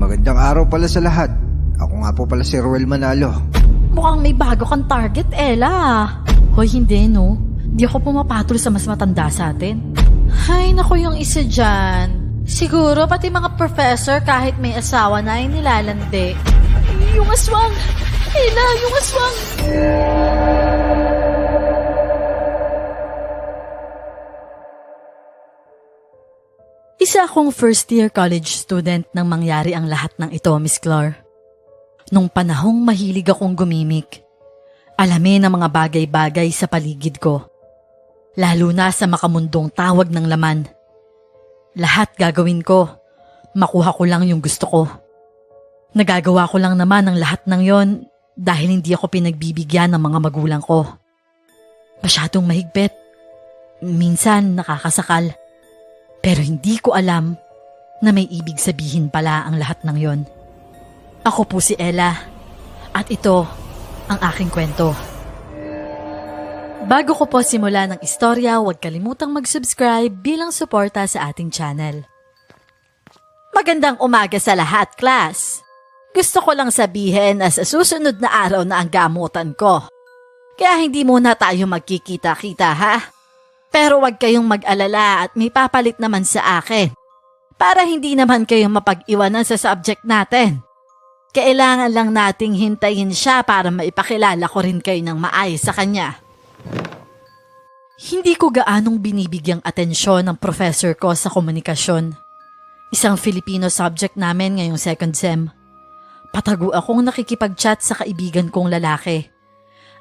Magandang araw pala sa lahat. Ako nga po pala si Ruel Manalo. Mukhang may bago kang target, Ella. Hoy, hindi no. Di ako pumapatol sa mas matanda sa atin. Hay, naku yung isa dyan. Siguro pati mga professor kahit may asawa na ay nilalandi. Yung aswang! Ella, yung aswang! Isa akong first year college student nang mangyari ang lahat ng ito, Miss Clar. Nung panahong mahilig akong gumimik, alamin ang mga bagay-bagay sa paligid ko. Lalo na sa makamundong tawag ng laman. Lahat gagawin ko, makuha ko lang yung gusto ko. Nagagawa ko lang naman ang lahat ng yon dahil hindi ako pinagbibigyan ng mga magulang ko. Masyadong mahigpit, minsan nakakasakal. Pero hindi ko alam na may ibig sabihin pala ang lahat ng yon. Ako po si Ella at ito ang aking kwento. Bago ko po simula ng istorya, huwag kalimutang mag-subscribe bilang suporta sa ating channel. Magandang umaga sa lahat, class! Gusto ko lang sabihin na sa susunod na araw na ang gamutan ko. Kaya hindi muna tayo magkikita-kita, ha? Pero wag kayong mag-alala at may papalit naman sa akin. Para hindi naman kayong mapag-iwanan sa subject natin. Kailangan lang nating hintayin siya para maipakilala ko rin kayo ng maayos sa kanya. Hindi ko gaanong binibigyang atensyon ng professor ko sa komunikasyon. Isang Filipino subject namin ngayong second sem. Patago akong nakikipag-chat sa kaibigan kong lalaki.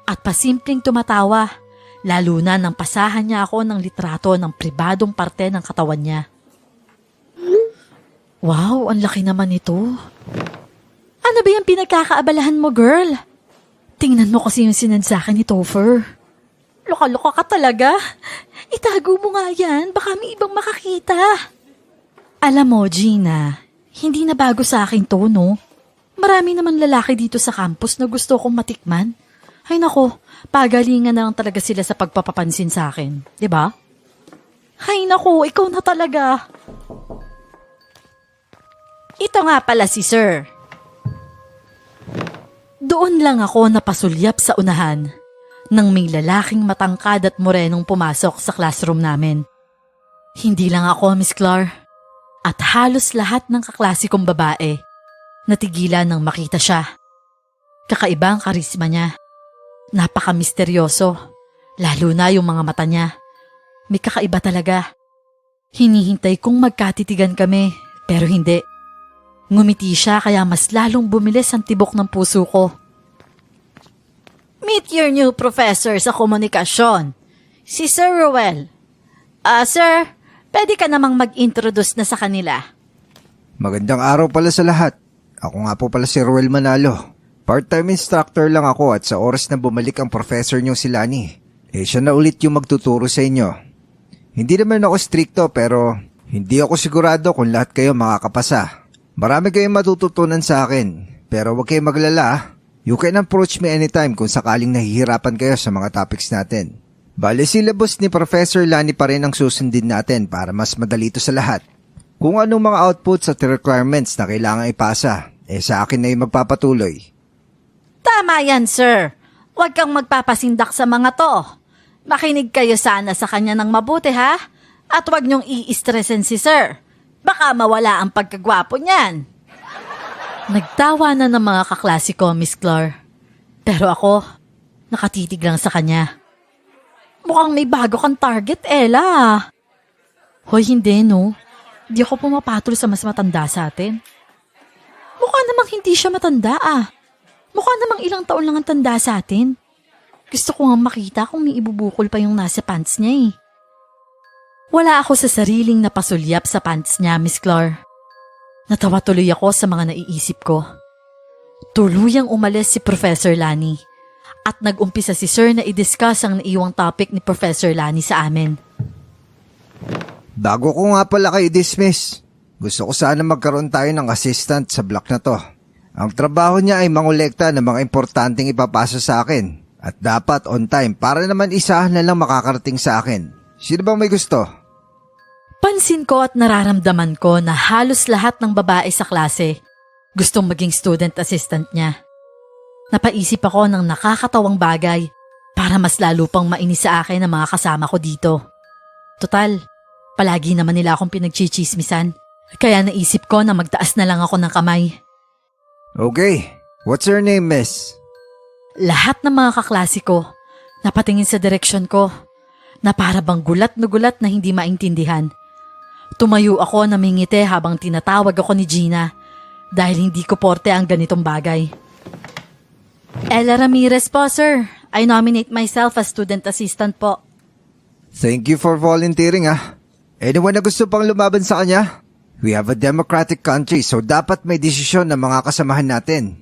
At pasimpleng tumatawa. Lalo na nang pasahan niya ako ng litrato ng pribadong parte ng katawan niya. Wow, ang laki naman ito. Ano ba yung pinagkakaabalahan mo, girl? Tingnan mo kasi yung sinadsakan ni Topher. Loka-loka ka talaga. Itago mo nga yan, baka may ibang makakita. Alam mo, Gina, hindi na bago sa akin to, no? Marami naman lalaki dito sa campus na gusto kong matikman. Ay nako, pagalingan na lang talaga sila sa pagpapapansin sa akin, di ba? Ay nako, ikaw na talaga. Ito nga pala si Sir. Doon lang ako napasulyap sa unahan nang may lalaking matangkad at morenong pumasok sa classroom namin. Hindi lang ako, Miss Clar, at halos lahat ng kaklase kong babae natigilan nang makita siya. Kakaibang karisma niya. Napaka-misteryoso, lalo na yung mga mata niya. May kakaiba talaga. Hinihintay kong magkatitigan kami, pero hindi. Ngumiti siya kaya mas lalong bumilis ang tibok ng puso ko. Meet your new professor sa komunikasyon, si Sir Ruel. Sir, pwede ka namang mag-introduce na sa kanila. Magandang araw pala sa lahat. Ako nga po pala si Ruel Manalo. Part-time instructor lang ako at sa oras na bumalik ang professor niyo si Lani, siya na ulit yung magtuturo sa inyo. Hindi naman ako stricto pero hindi ako sigurado kung lahat kayo makakapasa. Marami kayong matututunan sa akin pero huwag kayong maglala. You can approach me anytime kung sakaling nahihirapan kayo sa mga topics natin. Bale, syllabus ni Professor Lani pa rin ang susundin natin para mas madali ito sa lahat. Kung anong mga outputs at requirements na kailangan ipasa, sa akin na yung magpapatuloy. Tama yan, sir. Huwag kang magpapasindak sa mga to. Makinig kayo sana sa kanya ng mabuti, ha? At huwag niyong i-stressin si sir. Baka mawala ang pagkagwapo niyan. Nagtawa na ng mga kaklase ko, Miss Clar. Pero ako, nakatitig lang sa kanya. Mukhang may bago kang target, Ella. Hoy, hindi, no? Di ako pumapatol sa mas matanda sa atin. Mukha namang hindi siya matanda, Mukha namang ilang taon lang ang tanda sa atin. Gusto ko nga makita kung may ibubukol pa yung nasa pants niya, Wala ako sa sariling napasulyap sa pants niya, Miss Clar. Natawa tuloy ako sa mga naiisip ko. Tuluyang umalis si Professor Lani at nag-umpisa si Sir na i-discuss ang naiwang topic ni Professor Lani sa amin. Bago ko nga pala kayo dismiss, gusto ko sana magkaroon tayo ng assistant sa block na to. Ang trabaho niya ay mangolekta ng mga importanteng ipapasa sa akin at dapat on time para naman isahan na lang makakarating sa akin. Sino bang may gusto? Pansin ko at nararamdaman ko na halos lahat ng babae sa klase Gustong maging student assistant niya. Napaisip ako ng nakakatawang bagay para mas lalo pang mainis sa akin ang mga kasama ko dito. Total, palagi naman nila akong pinagchichismisan. Kaya naisip ko na magtaas na lang ako ng kamay. Okay, what's your name, miss? Lahat ng mga kaklase ko napatingin sa direksyon ko na para bang gulat na hindi maintindihan. Tumayo ako na mingiti habang tinatawag ako ni Gina dahil hindi ko porte ang ganitong bagay. Ella Ramirez po, sir. I nominate myself as student assistant po. Thank you for volunteering Anyone na gusto pang lumaban sa kanya? We have a democratic country so dapat may desisyon ng mga kasamahan natin.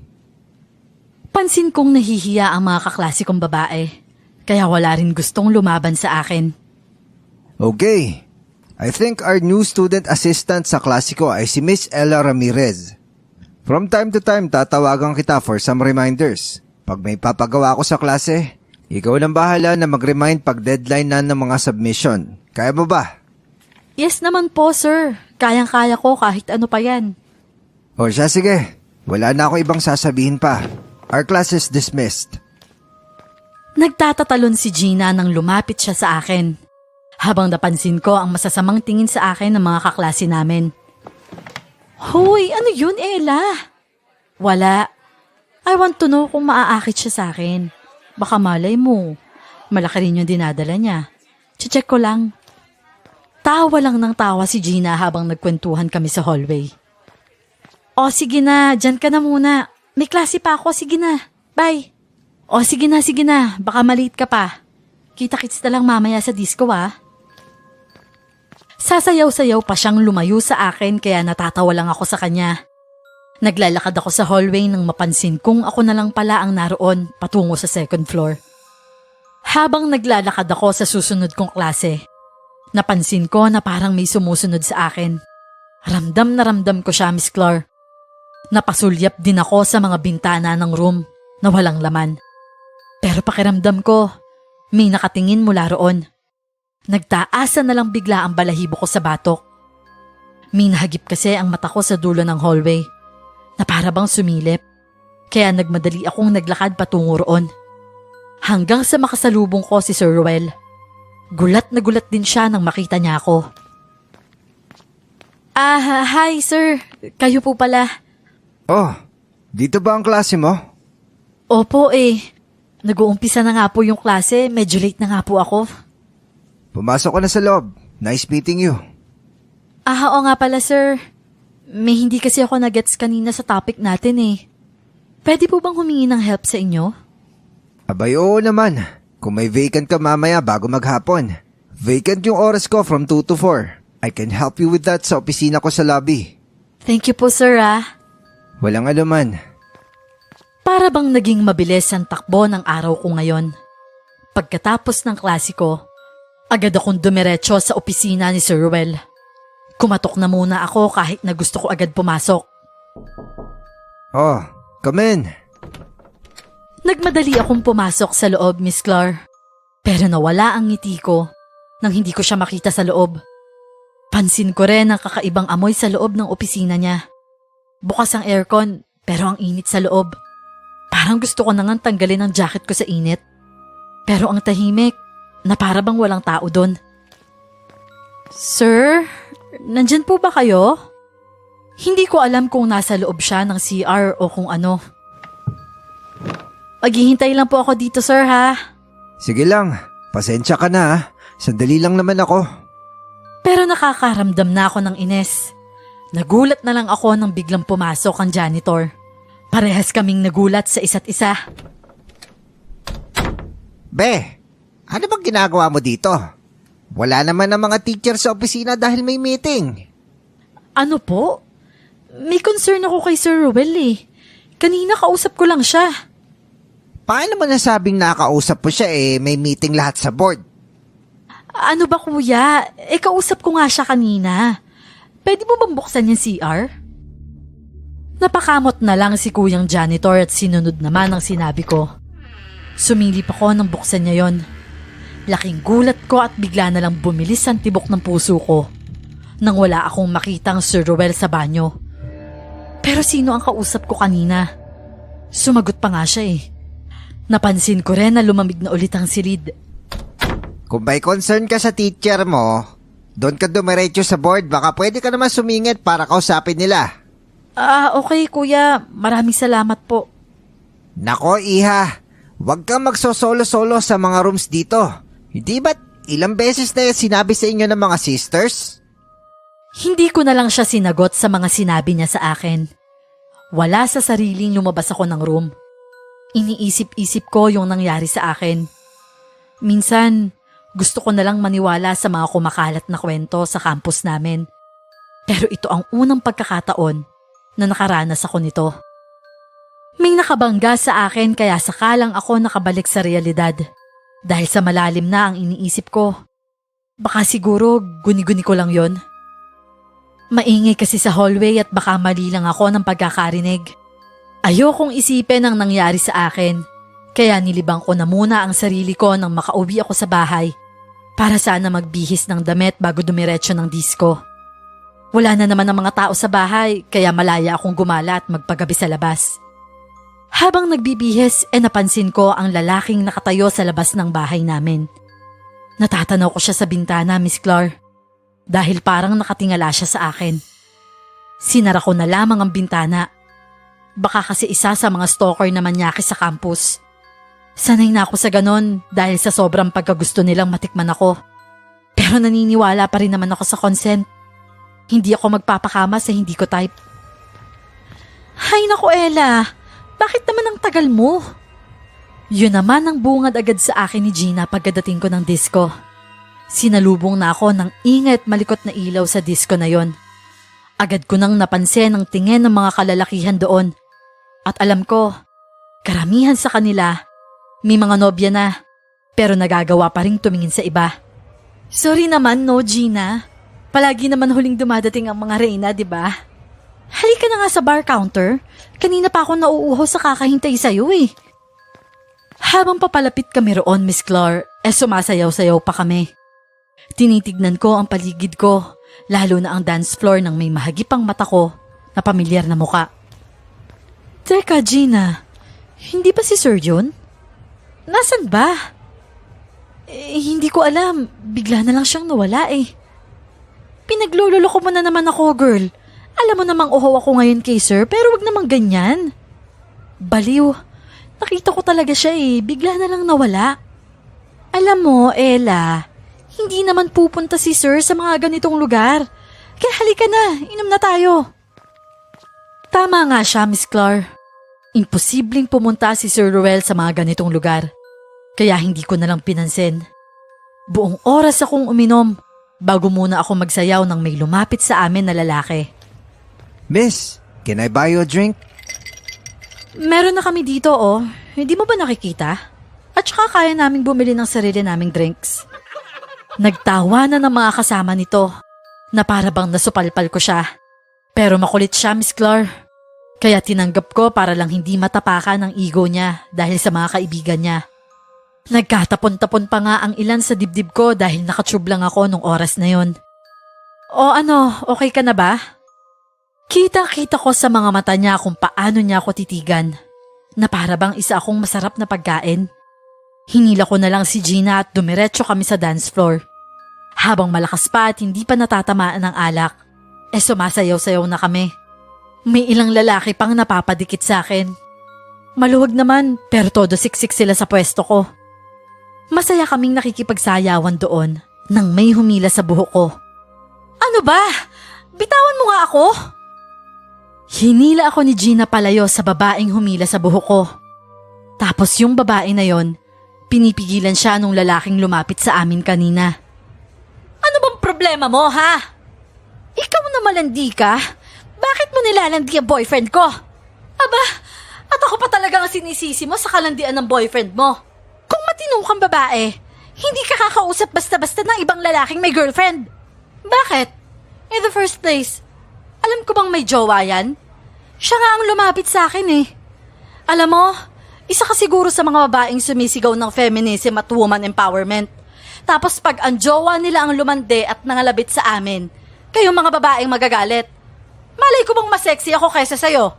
Pansin kong nahihiya ang mga kaklase kong babae, kaya wala rin gustong lumaban sa akin. Okay, I think our new student assistant sa klase ko ay si Miss Ella Ramirez. From time to time, tatawagan kita for some reminders. Pag may papagawa ko sa klase, ikaw nang bahala na mag-remind pag deadline na ng mga submission. Kaya mo ba? Yes naman po, sir. Kayang-kaya ko kahit ano pa yan. O siya, sige. Wala na ako ibang sasabihin pa. Our class is dismissed. Nagtatatalon si Gina nang lumapit siya sa akin. Habang napansin ko ang masasamang tingin sa akin ng mga kaklase namin. Hoy, ano yun, Ella? Wala. I want to know kung maaakit siya sa akin. Baka malay mo. Malaki rin yung dinadala niya. Check ko lang. Tawa lang ng tawa si Gina habang nagkwentuhan kami sa hallway. O sige na, dyan ka na muna. May klase pa ako, sige na. Bye. O sige na. Baka maliit ka pa. Kita-kits na lang mamaya sa disco Sasayaw-sayaw pa siyang lumayo sa akin kaya natatawa lang ako sa kanya. Naglalakad ako sa hallway nang mapansin kong ako na lang pala ang naroon patungo sa second floor. Habang naglalakad ako sa susunod kong klase, napansin ko na parang may sumusunod sa akin. Ramdam na ramdam ko siya, Miss Clark. Napasulyap din ako sa mga bintana ng room na walang laman. Pero pakiramdam ko, may nakatingin mula roon. Nagtaasa na lang bigla ang balahibo ko sa batok. May nahagip kasi ang mata ko sa dulo ng hallway na para bang sumilip. Kaya nagmadali akong naglakad patungo roon. Hanggang sa makasalubong ko si Sir Ruel. Gulat na gulat din siya nang makita niya ako. Hi sir. Kayo po pala. Oh, dito ba ang klase mo? Opo Nag-uumpisa na nga po yung klase. Medyo late na nga po ako. Pumasok ka na sa loob. Nice meeting you. Oo nga pala sir. May hindi kasi ako nagets kanina sa topic natin Pwede po bang humingi ng help sa inyo? Abay, oo naman. Kung may vacant ka mamaya bago maghapon. Vacant yung oras ko from 2 to 4. I can help you with that sa opisina ko sa lobby. Thank you po sir Walang anuman. Para bang naging mabilis ang takbo ng araw ko ngayon. Pagkatapos ng klase ko, agad akong dumiretso sa opisina ni Sir Ruel. Kumatok na muna ako kahit na gusto ko agad pumasok. Oh, come in. Nagmadali akong pumasok sa loob, Miss Clark. Pero nawala ang ngiti ko nang hindi ko siya makita sa loob. Pansin ko rin ang kakaibang amoy sa loob ng opisina niya. Bukas ang aircon pero ang init sa loob. Parang gusto ko nang tanggalin ang jacket ko sa init. Pero ang tahimik na para bang walang tao doon. Sir, nandyan po ba kayo? Hindi ko alam kung nasa loob siya ng CR o kung ano. Maghihintay lang po ako dito, sir, ha? Sige lang, pasensya ka na Sandali lang naman ako. Pero nakakaramdam na ako ng ines. Nagulat na lang ako nang biglang pumasok ang janitor. Parehas kaming nagulat sa isa't isa. Be, ano bang ginagawa mo dito? Wala naman ang mga teacher sa opisina dahil may meeting. Ano po? May concern ako kay Sir Ruel Kanina kausap ko lang siya. Paano mo nasabing nakausap mo siya may meeting lahat sa board? Ano ba kuya? Kausap ko nga siya kanina. Pwede mo bang buksan yung CR? Napakamot na lang si kuyang janitor at sinunod naman ang sinabi ko. Sumilip ako nang buksan niya yon. Laking gulat ko at bigla na lang bumilis ang tibok ng puso ko nang wala akong makitang Sir Ruel sa banyo. Pero sino ang kausap ko kanina? Sumagot pa nga siya eh. Napansin ko rin na lumamig na ulit ang silid. Kung may concern ka sa teacher mo, doon ka dumiretso sa board. Baka pwede ka naman sumingit para kausapin nila. Okay kuya. Maraming salamat po. Nako, Iha. Huwag kang magsosolo-solo sa mga rooms dito. Hindi ba't ilang beses na yan sinabi sa inyo ng mga sisters? Hindi ko na lang siya sinagot sa mga sinabi niya sa akin. Wala sa sariling lumabas ako ng room. Iniisip-isip ko yung nangyari sa akin. Minsan, gusto ko na lang maniwala sa mga kumakalat na kwento sa campus namin. Pero ito ang unang pagkakataon na nakaranas ako nito. May nakabangga sa akin kaya sakalang ako nakabalik sa realidad. Dahil sa malalim na ang iniisip ko. Baka siguro guni-guni ko lang yon. Maingay kasi sa hallway at baka mali lang ako ng pagkakarinig. Ayokong isipin ang nangyari sa akin. Kaya nilibang ko na muna ang sarili ko nang makauwi ako sa bahay. Para sana magbihis ng damit bago dumiretso ng disco. Wala na naman ang mga tao sa bahay kaya malaya akong gumala at magpagabi sa labas. Habang nagbibihis, napansin ko ang lalaking nakatayo sa labas ng bahay namin. Natatanaw ko siya sa bintana, Miss Clar. Dahil parang nakatingala siya sa akin. Sinara ko na lamang ang bintana. Baka kasi isa sa mga stalker na manyaki sa campus. Sanay na ako sa ganon dahil sa sobrang pagkagusto nilang matikman ako. Pero naniniwala pa rin naman ako sa consent. Hindi ako magpapakama sa hindi ko type. Hay naku Ella, bakit naman ang tagal mo? Yun naman ang bungad agad sa akin ni Gina pagkadating ko ng disco. Sinalubong na ako ng ingay at malikot na ilaw sa disco na yon. Agad ko nang napansin ang tingin ng mga kalalakihan doon. At alam ko, karamihan sa kanila, may mga nobya na, pero nagagawa pa rin tumingin sa iba. Sorry naman no Gina, palagi naman huling dumadating ang mga reyna, di ba? Halika na nga sa bar counter, kanina pa ako nauuho sa kakahintay sa'yo eh. Habang papalapit kami roon, Miss Clar, sumasayaw-sayaw pa kami. Tinitignan ko ang paligid ko, lalo na ang dance floor ng may mahagipang mata ko na pamilyar na muka. Teka Gina, hindi ba si Sir yun? Nasaan ba? Hindi ko alam, bigla na lang siyang nawala eh. Pinaglulolo ko mo na naman ako, girl. Alam mo namang uhaw ako ngayon kay Sir, pero wag namang ganyan. Baliw, nakita ko talaga siya eh, bigla na lang nawala. Alam mo, Ella, hindi naman pupunta si Sir sa mga ganitong lugar. Kaya halika na, inom na tayo. Tama nga siya, Miss Clar. Imposibleng pumunta si Sir Ruel sa mga ganitong lugar. Kaya hindi ko na lang pinansin. Buong oras akong uminom bago muna ako magsayaw nang may lumapit sa amin na lalaki. Miss, can I buy you a drink? Meron na kami dito oh. Hindi mo ba nakikita? At saka kaya naming bumili ng sarili naming drinks. Nagtawa na ng mga kasama nito na para bang nasupalpal ko siya. Pero makulit siya, Miss Clar. Kaya tinanggap ko para lang hindi matapakan ang ego niya dahil sa mga kaibigan niya. Nagkatapon-tapon pa nga ang ilan sa dibdib ko dahil nakatube lang ako nung oras na yon. O ano, okay ka na ba? Kita-kita ko sa mga mata niya kung paano niya ako titigan. Na para bang isa akong masarap na pagkain. Hinila ko na lang si Gina at dumiretso kami sa dance floor. Habang malakas pa at hindi pa natatamaan ng alak, sumasayaw-sayaw na kami. May ilang lalaki pang napapadikit sa akin. Maluwag naman pero todo siksik sila sa pwesto ko. Masaya kaming nakikipagsayawan doon nang may humila sa buhok ko. Ano ba? Bitawan mo nga ako? Hinila ako ni Gina palayo sa babaeng humila sa buhok ko. Tapos yung babae na yon, pinipigilan siya nung lalaking lumapit sa amin kanina. Ano bang problema mo, ha? Ikaw na malandi ka? Bakit mo nilalandi ang boyfriend ko? Aba, at ako pa talaga ang sinisisi mo sa kalandian ng boyfriend mo. Kung matinong kang babae, hindi ka kakausap basta-basta ng ibang lalaking may girlfriend. Bakit? In the first place, alam ko bang may jowa yan? Siya nga ang lumapit sa akin eh. Alam mo, isa ka siguro sa mga babaeng sumisigaw ng feminism at woman empowerment. Tapos pag ang jowa nila ang lumande at nangalabit sa amin, kayong mga babaeng magagalit. Malay ko bang mas sexy ako kaysa sa'yo?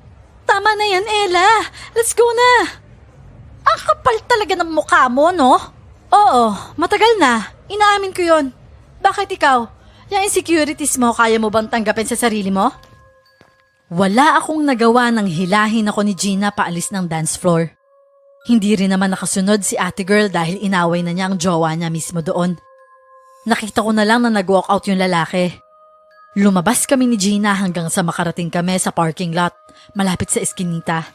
Tama na yan, Ella. Let's go na. Ang kapal talaga ng mukha mo, no? Oo, matagal na. Inaamin ko yon. Bakit ikaw? Yung insecurities mo, kaya mo bang tanggapin sa sarili mo? Wala akong nagawa nang hilahin ako ni Gina paalis ng dance floor. Hindi rin naman nakasunod si ate girl dahil inaway na niya ang jowa niya mismo doon. Nakita ko na lang na nag-walk out yung lalaki. Lumabas kami ni Gina hanggang sa makarating kami sa parking lot, malapit sa eskinita.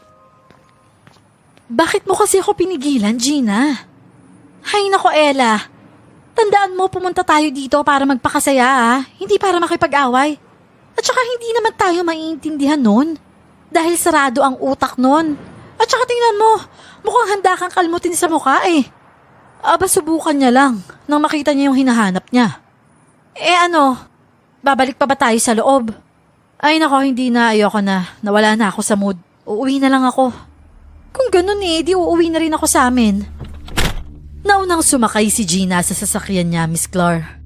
Bakit mo kasi ako pinigilan, Gina? Hay nako, Ella. Tandaan mo, pumunta tayo dito para magpakasaya, hindi para makipag-away. At saka hindi naman tayo maiintindihan nun. Dahil sarado ang utak nun. At saka tingnan mo, mukhang handa kang kalmutin sa mukha eh. Aba, subukan niya lang nang makita niya yung hinahanap niya. Babalik pa ba tayo sa loob? Ay nako, hindi na, ayoko na. Nawala na ako sa mood. Uuwi na lang ako. Kung ganun di uuwi na rin ako sa amin. Naunang sumakay si Gina sa sasakyan niya, Miss Clar.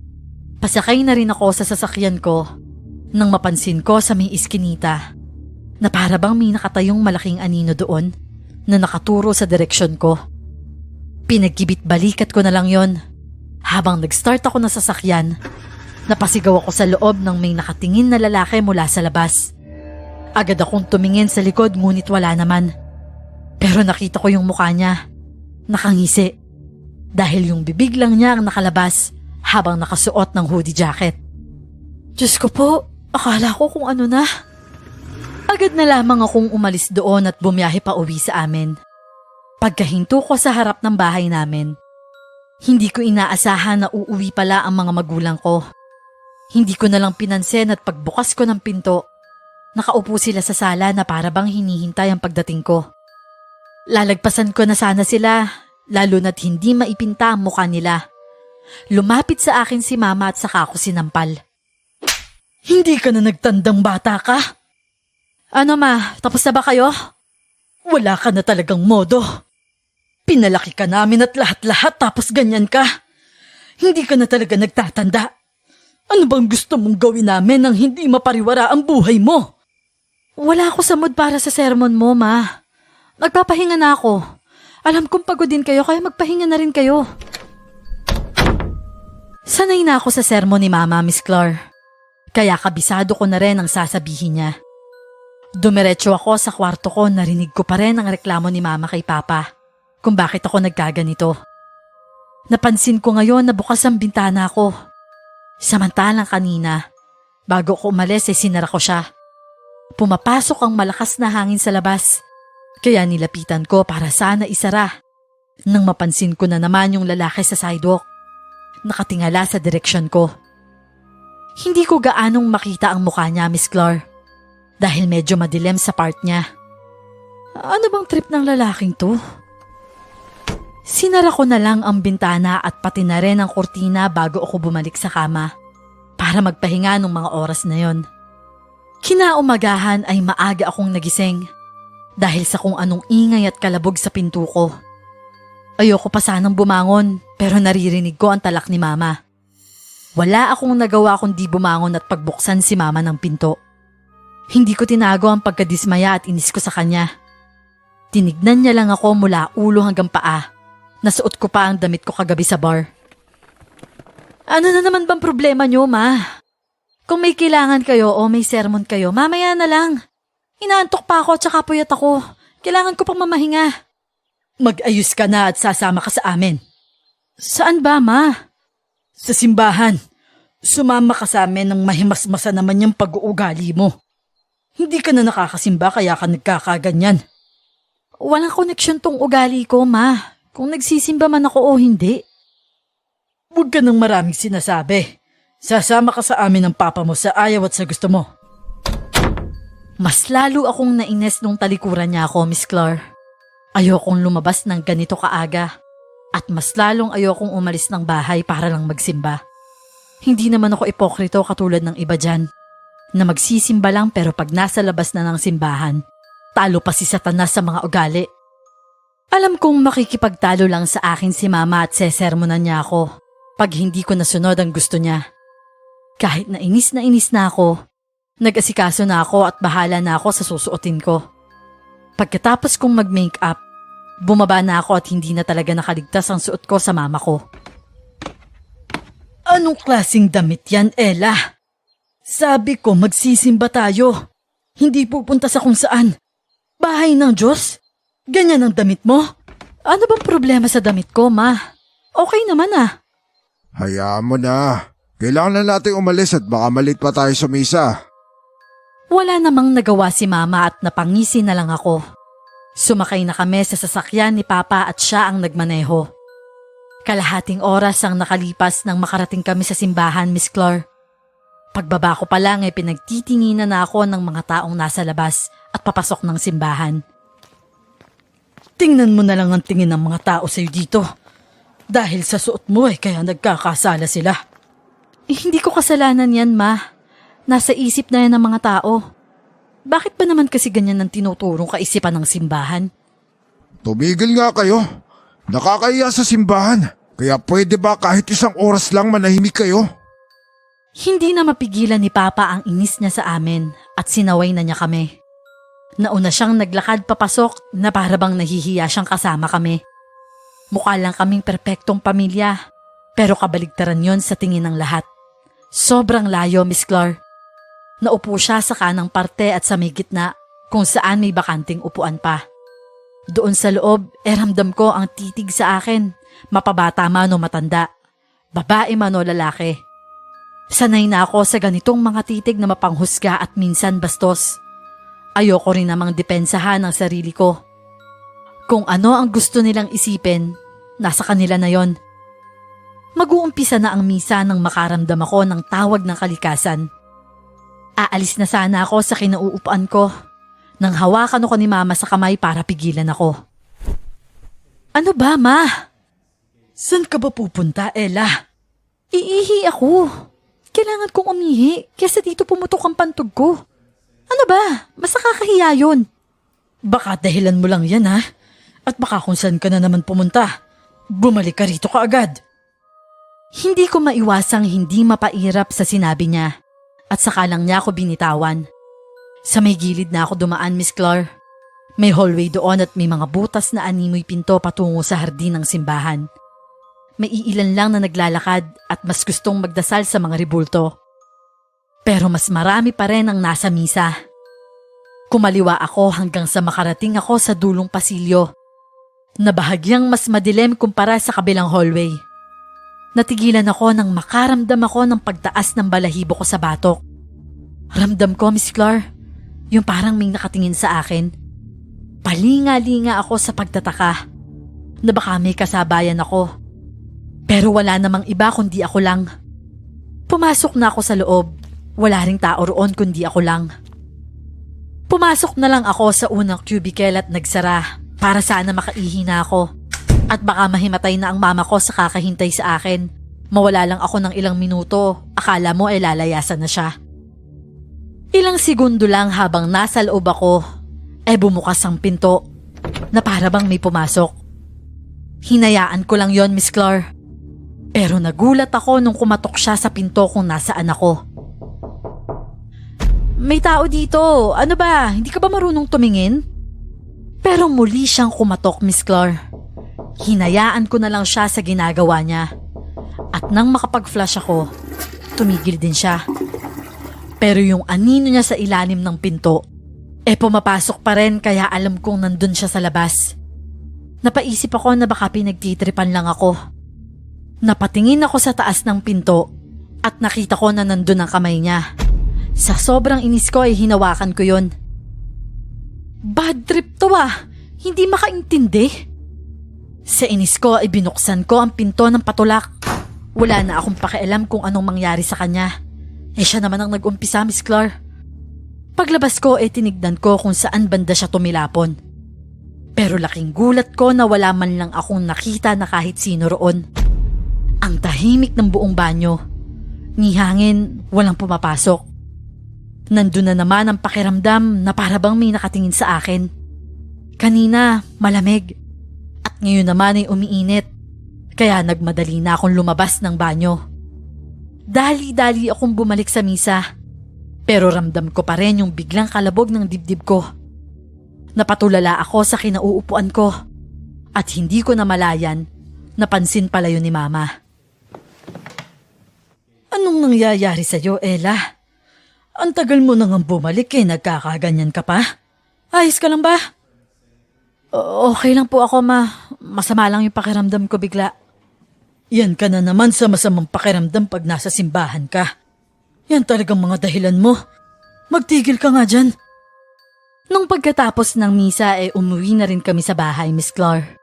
Pasakay na rin ako sa sasakyan ko nang mapansin ko sa may iskinita na para bang may nakatayong malaking anino doon na nakaturo sa direksyon ko. Pinagkibit-balikat ko na lang yon. Habang nag-start ako ng sasakyan, napasigaw ako sa loob ng may nakatingin na lalaki mula sa labas. Agad akong tumingin sa likod ngunit wala naman. Pero nakita ko yung mukha niya. Nakangisi. Dahil yung bibig lang niya ang nakalabas habang nakasuot ng hoodie jacket. Diyos ko po, akala ko kung ano na. Agad na lamang akong umalis doon at bumiyahe pa uwi sa amin. Pagkahinto ko sa harap ng bahay namin, hindi ko inaasahan na uuwi pala ang mga magulang ko. Hindi ko na lang pinansin at pagbukas ko ng pinto, nakaupo sila sa sala na para bang hinihintay ang pagdating ko. Lalagpasan ko na sana sila, lalo na't hindi maipinta ang mukha nila. Lumapit sa akin si mama at saka ako sinampal. Hindi ka na nagtandang bata ka? Ano ma, tapos na ba kayo? Wala ka na talagang modo. Pinalaki ka namin at lahat-lahat tapos ganyan ka. Hindi ka na talaga nagtatanda. Ano bang gusto mong gawin namin nang hindi mapariwara ang buhay mo? Wala ako sa mood para sa sermon mo, ma. Magpapahinga na ako. Alam kong pagod din kayo kaya magpahinga na rin kayo. Sanay na ako sa sermon ni Mama, Miss Clar. Kaya kabisado ko na rin ang sasabihin niya. Dumiretso ako sa kwarto ko, narinig ko pa rin ang reklamo ni Mama kay Papa kung bakit ako nagkaganito. Napansin ko ngayon na bukas ang bintana ko. Samantalang kanina, bago ko umalis sinara ko siya. Pumapasok ang malakas na hangin sa labas, kaya nilapitan ko para sana isara. Nang mapansin ko na naman yung lalaki sa sidewalk, nakatingala sa direksyon ko. Hindi ko gaanong makita ang mukha niya, Miss Clar, dahil medyo madilim sa part niya. Ano bang trip ng lalaking to? Sinara ko na lang ang bintana at pati na rin ang kurtina bago ako bumalik sa kama para magpahinga nung mga oras na yon. Kinaumagahan ay maaga akong nagising dahil sa kung anong ingay at kalabog sa pinto ko. Ayoko pa sanang bumangon pero naririnig ko ang talak ni Mama. Wala akong nagawa kundi bumangon at pagbuksan si Mama ng pinto. Hindi ko tinago ang pagkadismaya at inis ko sa kanya. Tinignan niya lang ako mula ulo hanggang paa. Nasuot ko pa ang damit ko kagabi sa bar. Ano na naman bang problema niyo, Ma? Kung may kailangan kayo o may sermon kayo, mamaya na lang. Inaantok pa ako at saka puyat ako. Kailangan ko pang mamahinga. Mag-ayos ka na at sasama ka sa amin. Saan ba, Ma? Sa simbahan. Sumama ka sa amin nang mahimasmasa naman yung pag-uugali mo. Hindi ka na nakakasimba kaya ka nagkakaganyan. Walang koneksyon tong ugali ko, Ma. Kung nagsisimba man ako o hindi. Huwag ka nang maraming sinasabi. Sasama ka sa amin ng papa mo sa ayaw at sa gusto mo. Mas lalo akong nainis nung talikuran niya ako, Miss Clar. Ayokong lumabas ng ganito kaaga. At mas lalong ayokong umalis ng bahay para lang magsimba. Hindi naman ako ipokrito katulad ng iba dyan, na magsisimba lang pero pag nasa labas na ng simbahan, talo pa si Satanas sa mga ugali. Alam kong makikipagtalo lang sa akin si Mama at sesermonan niya ako pag hindi ko nasunod ang gusto niya. Kahit na inis na ako, Nag-asikaso na ako at bahala na ako sa susuotin ko. Pagkatapos kong mag-makeup, bumaba na ako at hindi na talaga nakaligtas ang suot ko sa mama ko. Anong klaseng damit yan, Ella? Sabi ko magsisimba tayo. Hindi pupunta sa kung saan. Bahay ng Diyos? Ganyan ang damit mo? Ano bang problema sa damit ko, ma? Okay naman ah. Hayaan mo na. Kailangan na natin umalis at baka malit pa tayo sa misa. Wala namang nagawa si mama at napangisi na lang ako. Sumakay na kami sa sasakyan ni Papa at siya ang nagmaneho. Kalahating oras ang nakalipas nang makarating kami sa simbahan, Miss Clark. Pagbaba ko pa lang ay pinagtitinginan na ako ng mga taong nasa labas at papasok ng simbahan. Tingnan mo na lang ang tingin ng mga tao sa'yo dito. Dahil sa suot mo ay kaya nagkakasala sila. Hindi ko kasalanan yan, ma. Nasa isip na yan ng mga tao. Bakit ba naman kasi ganyan ang tinuturong kaisipan ng simbahan? Tumigil nga kayo. Nakakahiya sa simbahan. Kaya pwede ba kahit isang oras lang manahimik kayo? Hindi na mapigilan ni Papa ang inis niya sa amin at sinaway na niya kami. Nauna siyang naglakad papasok na para bang nahihiya siyang kasama kami. Mukha lang kaming perpektong pamilya, pero kabaligtaran yon sa tingin ng lahat. Sobrang layo, Miss Clark. Naupo siya sa kanang parte at sa may gitna kung saan may bakanting upuan pa. Doon sa loob, ramdam ko ang titig sa akin, mapabata man o matanda, babae man o lalaki. Sanay na ako sa ganitong mga titig na mapanghusga at minsan bastos. Ayoko rin namang depensahan ang sarili ko. Kung ano ang gusto nilang isipin, nasa kanila na yon. Mag-uumpisa na ang misa nang makaramdam ako ng tawag ng kalikasan. Aalis na sana ako sa kinauupuan ko nang hawakan ako ni Mama sa kamay para pigilan ako. Ano ba, Ma? Saan ka ba pupunta, Ella? Iihi ako. Kailangan kong umihi kesa dito pumutok ang pantog ko. Ano ba? Mas nakakahiya yun. Baka dahilan mo lang yan, ha? At baka kung saan ka na naman pumunta, bumalik ka rito kaagad. Hindi ko maiwasang hindi mapairap sa sinabi niya at saka lang niya ako binitawan. Sa may gilid na ako dumaan, Miss Clark. May hallway doon at may mga butas na animoy pinto patungo sa hardin ng simbahan. May iilan lang na naglalakad at mas gustong magdasal sa mga ribulto. Pero mas marami pa rin ang nasa misa. Kumaliwa ako hanggang sa makarating ako sa dulong pasilyo na bahagyang mas madilim kumpara sa kabilang hallway. Natigilan ako nang makaramdam ako ng pagtaas ng balahibo ko sa batok. Ramdam ko, Miss Clark, yung parang may nakatingin sa akin. Palinga-linga ako sa pagtataka na baka may kasabayan ako. Pero wala namang iba kundi ako lang. Pumasok na ako sa loob. Wala ring tao roon kundi ako lang. Pumasok na lang ako sa unang cubicle at nagsara para sana makaihi na ako. At baka mahimatay na ang mama ko sa kakahintay sa akin. Mawala lang ako ng ilang minuto. Akala mo ay lalayasan na siya. Ilang segundo lang habang nasa loob ako, bumukas ang pinto na para bang may pumasok. Hinayaan ko lang yon, Miss Clark. Pero nagulat ako nung kumatok siya sa pinto kung nasaan ako. May tao dito. Ano ba? Hindi ka ba marunong tumingin? Pero muli siyang kumatok, Miss Clark. Hinayaan ko na lang siya sa ginagawa niya. At nang makapag-flash ako, tumigil din siya. Pero yung anino niya sa ilalim ng pinto, pumapasok pa rin kaya alam kong nandun siya sa labas. Napaisip ako na baka pinagtitripan lang ako. Napatingin ako sa taas ng pinto at nakita ko na nandun ang kamay niya. Sa sobrang inis ko ay hinawakan ko yon. Bad trip to ah, hindi makaintindi. Sa inis ko ay binuksan ko ang pinto ng patulak. Wala na akong pakialam kung anong mangyari sa kanya. Siya naman ang nag-umpisa, Miss Clark. Paglabas ko tinignan ko kung saan banda siya tumilapon. Pero laking gulat ko na wala man lang akong nakita na kahit sino roon. Ang tahimik ng buong banyo. Ni hangin, walang pumapasok. Nandun na naman ang pakiramdam na para bang may nakatingin sa akin. Kanina, malamig. At ngayon naman ay umiinit. Kaya nagmadali na akong lumabas ng banyo. Dali-dali akong bumalik sa misa. Pero ramdam ko pa rin yung biglang kalabog ng dibdib ko. Napatulala ako sa kinauupuan ko. At hindi ko namalayan, napansin pala yun ni Mama. Anong nangyayari sa'yo, Ella? Ang tagal mo nang bumalik nagkakaganyan ka pa? Ayos ka lang ba? Okay lang po ako, Ma. Masama lang yung pakiramdam ko bigla. Yan ka na naman sa masamang pakiramdam pag nasa simbahan ka. Yan talagang mga dahilan mo. Magtigil ka nga dyan. Nung pagkatapos ng misa umuwi na rin kami sa bahay, Miss Clar.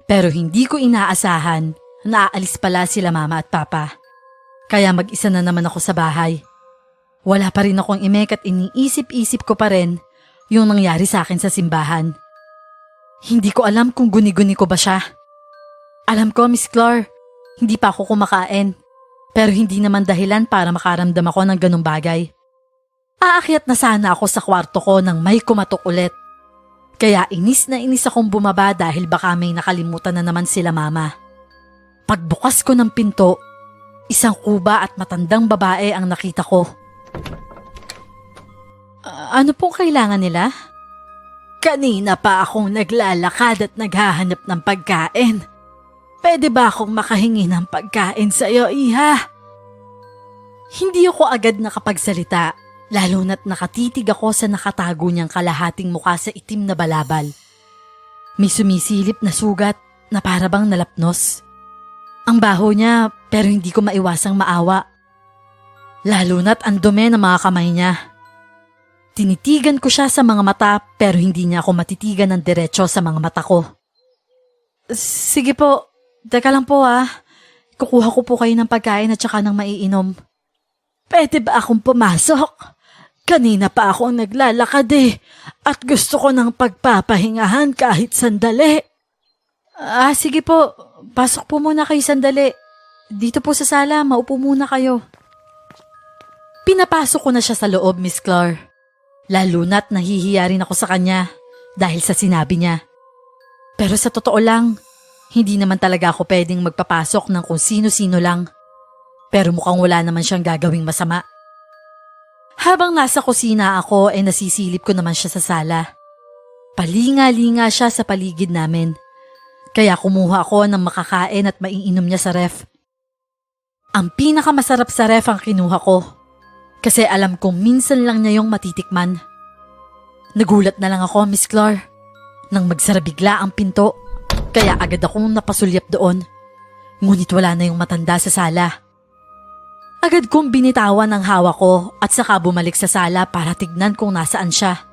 Pero hindi ko inaasahan na aalis pala sila Mama at Papa. Kaya mag-isa na naman ako sa bahay. Wala pa rin akong imek at iniisip-isip ko pa rin yung nangyari sa akin sa simbahan. Hindi ko alam kung guni-guni ko ba siya. Alam ko, Miss Clar, hindi pa ako kumakain. Pero hindi naman dahilan para makaramdam ako ng ganung bagay. Aakyat na sana ako sa kwarto ko nang may kumatok ulit. Kaya inis na inis akong bumaba dahil baka may nakalimutan na naman sila Mama. Pagbukas ko ng pinto, isang kuba at matandang babae ang nakita ko. Ano pong kailangan nila? Kanina pa akong naglalakad at naghahanap ng pagkain. Pwede ba akong makahingi ng pagkain sa'yo, Iha? Hindi ako agad nakapagsalita, lalo na't nakatitig ako sa nakatago niyang kalahating mukha sa itim na balabal. May sumisilip na sugat na parabang nalapnos. Ang baho niya pero hindi ko maiwasang maawa. Lalo na't ang dumi ng mga kamay niya. Tinitigan ko siya sa mga mata pero hindi niya ako matitigan ng diretso sa mga mata ko. Sige po. Teka lang po kukuha ko po kayo ng pagkain at saka ng maiinom. Pwede ba akong pumasok? Kanina pa akong naglalakad at gusto ko ng pagpapahingahan kahit sandali. Sige po. Pasok po muna kayo sandali. Dito po sa sala, maupo muna kayo. Pinapasok ko na siya sa loob, Miss Clar. Lalo na't nahihiya rin ako sa kanya dahil sa sinabi niya. Pero sa totoo lang, hindi naman talaga ako pwedeng magpapasok ng kung sino-sino lang. Pero mukhang wala naman siyang gagawing masama. Habang nasa kusina ako nasisilip ko naman siya sa sala. Palinga-linga siya sa paligid namin. Kaya kumuha ako ng makakain at maiinom niya sa ref. Ang pinakamasarap sa ref ang kinuha ko. Kasi alam kong minsan lang niya yung matitikman. Nagulat na lang ako, Miss Clar, nang magsara bigla ang pinto. Kaya agad akong napasulyap doon. Ngunit wala na yung matanda sa sala. Agad kong binitawan ang hawak ko at saka bumalik sa sala para tignan kung nasaan siya.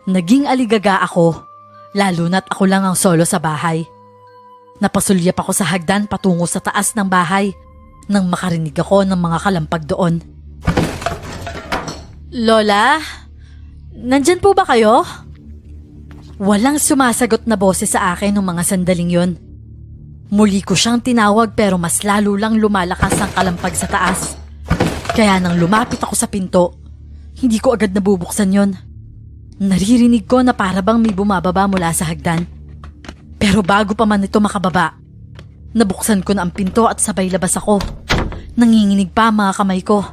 Naging aligaga ako, lalo na't ako lang ang solo sa bahay. Napasulyap ako sa hagdan patungo sa taas ng bahay nang makarinig ako ng mga kalampag doon. Lola, nandyan po ba kayo? Walang sumasagot na boses sa akin ng mga sandaling yon. Muli ko siyang tinawag pero mas lalo lang lumalakas ang kalampag sa taas. Kaya nang lumapit ako sa pinto, hindi ko agad nabubuksan yon. Naririnig ko na parabang may bumababa mula sa hagdan. Pero bago pa man ito makababa, nabuksan ko na ang pinto at sabay labas ako. Nanginginig pa ang mga kamay ko.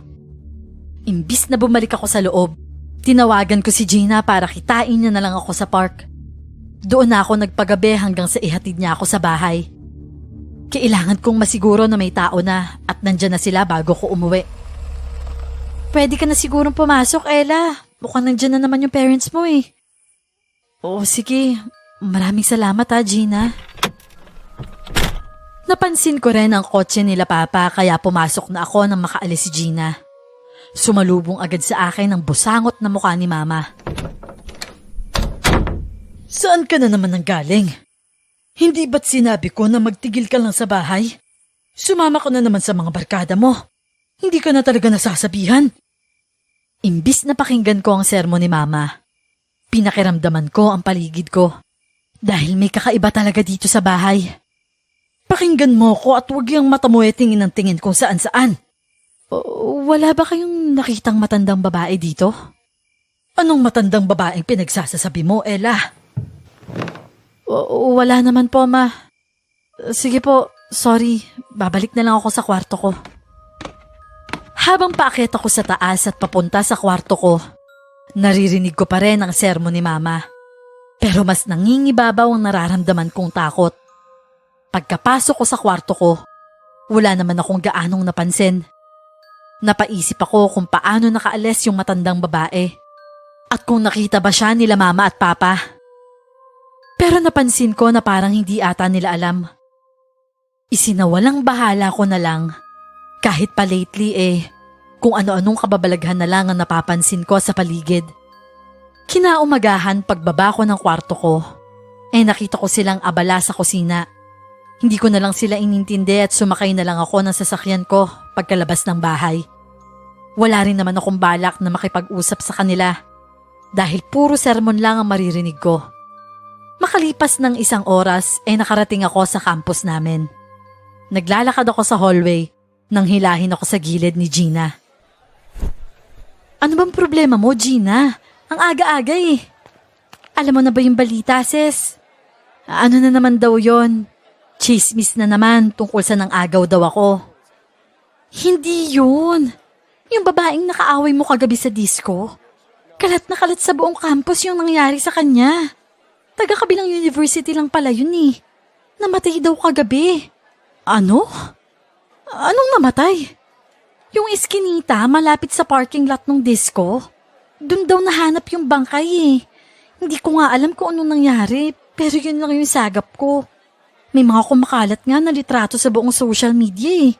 Imbis na bumalik ako sa loob, tinawagan ko si Gina para kitain niya na lang ako sa park. Doon na ako nagpagabi hanggang sa ihatid niya ako sa bahay. Kailangan kong masiguro na may tao na at nandyan na sila bago ko umuwi. Pwede ka na sigurong pumasok, Ella. Mukhang nandyan na naman yung parents mo Oo, sige. Maraming salamat Gina. Napansin ko rin ang kotse nila Papa kaya pumasok na ako nang makaalis si Gina. Sumalubong agad sa akin ang busangot na mukha ni Mama. Saan ka na naman nanggaling? Hindi ba't sinabi ko na magtigil ka lang sa bahay? Sumama ka na naman sa mga barkada mo. Hindi ka na talaga nasasabihan. Imbis na pakinggan ko ang sermon ni Mama, pinakiramdaman ko ang paligid ko. Dahil may kakaiba talaga dito sa bahay. Pakinggan mo ko at huwag yung mata mo tingin ng tingin kung saan-saan. Wala ba kayong nakitang matandang babae dito? Anong matandang babaeng pinagsasasabi mo, Ella? Wala naman po, Ma. Sige po, sorry. Babalik na lang ako sa kwarto ko. Habang paakyat ako sa taas at papunta sa kwarto ko, naririnig ko pa rin ang sermon ni Mama. Pero mas nangingibabaw ang nararamdaman kong takot. Pagkapasok ko sa kwarto ko, wala naman akong gaanong napansin. Napaisip ako kung paano nakaalis yung matandang babae at kung nakita ba siya nila Mama at Papa. Pero napansin ko na parang hindi ata nila alam. Isinawalang bahala ko na lang. Kahit pa lately kung ano-anong kababalaghan na lang ang napapansin ko sa paligid. Kinaumagahan pagbaba ko ng kwarto ko, nakita ko silang abala sa kusina. Hindi ko na lang sila inintindi at sumakay na lang ako ng sasakyan ko pagkalabas ng bahay. Wala rin naman akong balak na makipag-usap sa kanila dahil puro sermon lang ang maririnig ko. Makalipas ng 1 oras nakarating ako sa campus namin. Naglalakad ako sa hallway nang hilahin ako sa gilid ni Gina. Ano bang problema mo, Gina? Ang aga-aga Alam mo na ba yung balita, sis? Ano na naman daw yon? Chismis na naman tungkol sa nang agaw daw ako. Hindi yun. Yung babaeng nakaaway mo kagabi sa disco. Kalat na kalat sa buong campus yung nangyari sa kanya. Taga-kabilang university lang pala yun Namatay daw kagabi. Ano? Anong namatay? Yung iskinita malapit sa parking lot ng disco. Doon daw nahanap yung bangkay Hindi ko nga alam kung anong nangyari, pero yun lang yung sagap ko. May mga kumakalat nga na litrato sa buong social media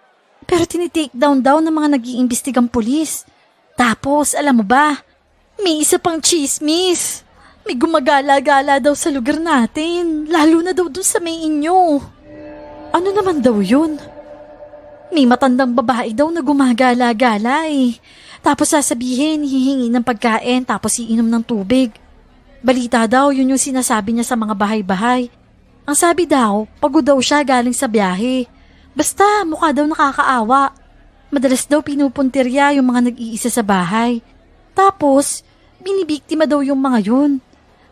Pero tinitake down daw ng mga nag-iimbestigang pulis. Tapos, alam mo ba, may isa pang chismis. May gumagala-gala daw sa lugar natin, lalo na daw dun sa may inyo. Ano naman daw yun? May matandang babae daw na gumagala-gala Tapos sasabihin, hihingi ng pagkain tapos iinom ng tubig. Balita daw, yun yung sinasabi niya sa mga bahay-bahay. Ang sabi daw, pagod daw siya galing sa biyahe. Basta, mukha daw nakakaawa. Madalas daw pinupuntirya yung mga nag-iisa sa bahay. Tapos, binibiktima daw yung mga yun.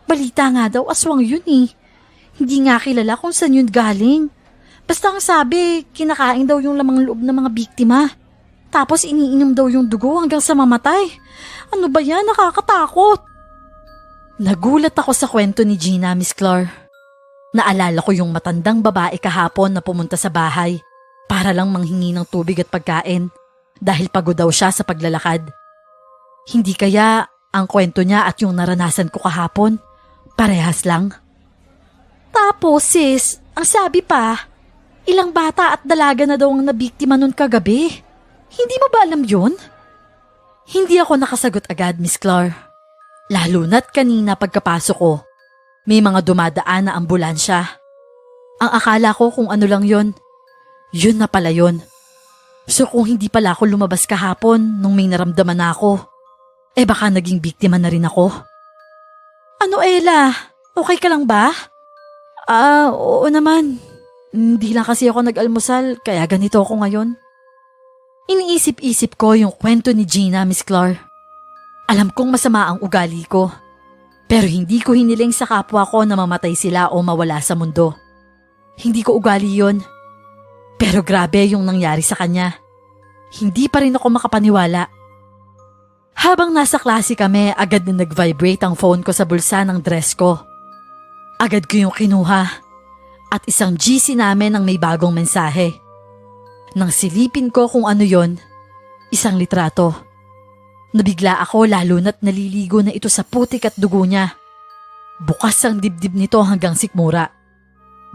Balita nga daw, aswang yun Hindi nga kilala kung saan yun galing. Basta ang sabi, kinakain daw yung lamang loob ng mga biktima. Tapos iniinom daw yung dugo hanggang sa mamatay. Ano ba yan? Nakakatakot. Nagulat ako sa kwento ni Gina, Miss Clar. Naalala ko yung matandang babae kahapon na pumunta sa bahay para lang manghingi ng tubig at pagkain dahil pagod daw siya sa paglalakad. Hindi kaya ang kwento niya at yung naranasan ko kahapon parehas lang? Tapos sis, ang sabi pa, ilang bata at dalaga na daw ang nabiktima nun kagabi. Hindi mo ba alam yun? Hindi ako nakasagot agad, Miss Clar. Lalo na't kanina pagkapasok ko, may mga dumadaan na ambulansya. Ang akala ko kung ano lang yun na pala yun. So kung hindi pala ako lumabas kahapon nung may naramdaman na ako, baka naging biktima na rin ako. Ano Ella? Okay ka lang ba? Oo naman. Hindi lang kasi ako nag-almusal kaya ganito ako ngayon. Iniisip-isip ko yung kwento ni Gina, Miss Clar. Alam kong masama ang ugali ko. Pero hindi ko hiniling sa kapwa ko na mamatay sila o mawala sa mundo. Hindi ko ugali yun. Pero grabe yung nangyari sa kanya. Hindi pa rin ako makapaniwala. Habang nasa klase kami, agad na nag-vibrate ang phone ko sa bulsa ng dress ko. Agad ko yung kinuha. At isang GC namin ang may bagong mensahe. Nang silipin ko kung ano yon, isang litrato. Nabigla ako lalo na't naliligo na ito sa putik at dugo niya. Bukas ang dibdib nito hanggang sikmura.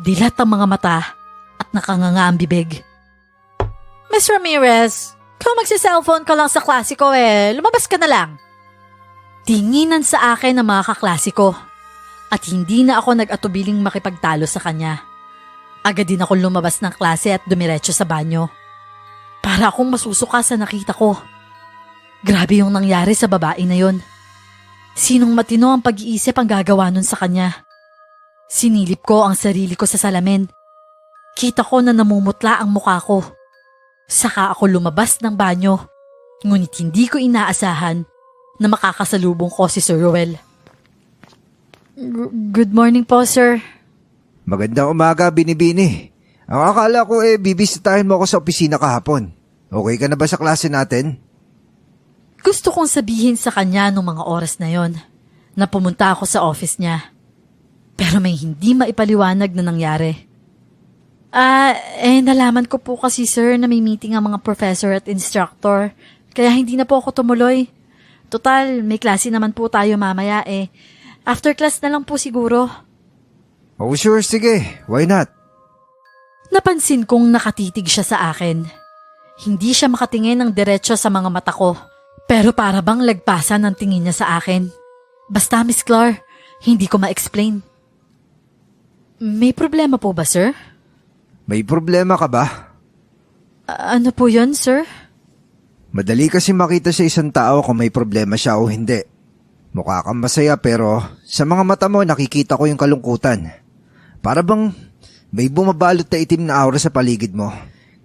Dilat ang mga mata at nakanganga ang bibig. Miss Ramirez, kung magsi-cellphone ka lang sa klase ko lumabas ka na lang. Tinginan sa akin ang mga kaklase ko at hindi na ako nag-atubiling makipagtalo sa kanya. Agad din ako lumabas ng klase at dumiretso sa banyo. Para akong masusuka sa nakita ko. Grabe yung nangyari sa babae na yon. Sinong matino ang pag-iisip ang gagawa nun sa kanya? Sinilip ko ang sarili ko sa salamin. Kita ko na namumutla ang mukha ko. Saka ako lumabas ng banyo. Ngunit hindi ko inaasahan na makakasalubong ko si Sir Ruel. Good morning po, sir. Magandang umaga, Binibini. Ang akala ko bibisitahin mo ako sa opisina kahapon. Okay ka na ba sa klase natin? Gusto kong sabihin sa kanya nung mga oras na yon na pumunta ako sa office niya. Pero may hindi maipaliwanag na nangyari. Nalaman ko po kasi sir na may meeting ang mga professor at instructor. Kaya hindi na po ako tumuloy. Total, may klase naman po tayo mamaya eh. After class na lang po siguro. Oh sure, sige. Why not? Napansin kong nakatitig siya sa akin. Hindi siya makatingin ng diretsyo sa mga mata ko. Pero para bang lagpasan ang tingin niya sa akin. Basta Miss Clar, hindi ko ma-explain. May problema po ba, sir? May problema ka ba? Ano po yun, sir? Madali kasi makita sa isang tao kung may problema siya o hindi. Mukha kang masaya pero sa mga mata mo nakikita ko yung kalungkutan. Para bang may bumabalot na itim na aura sa paligid mo.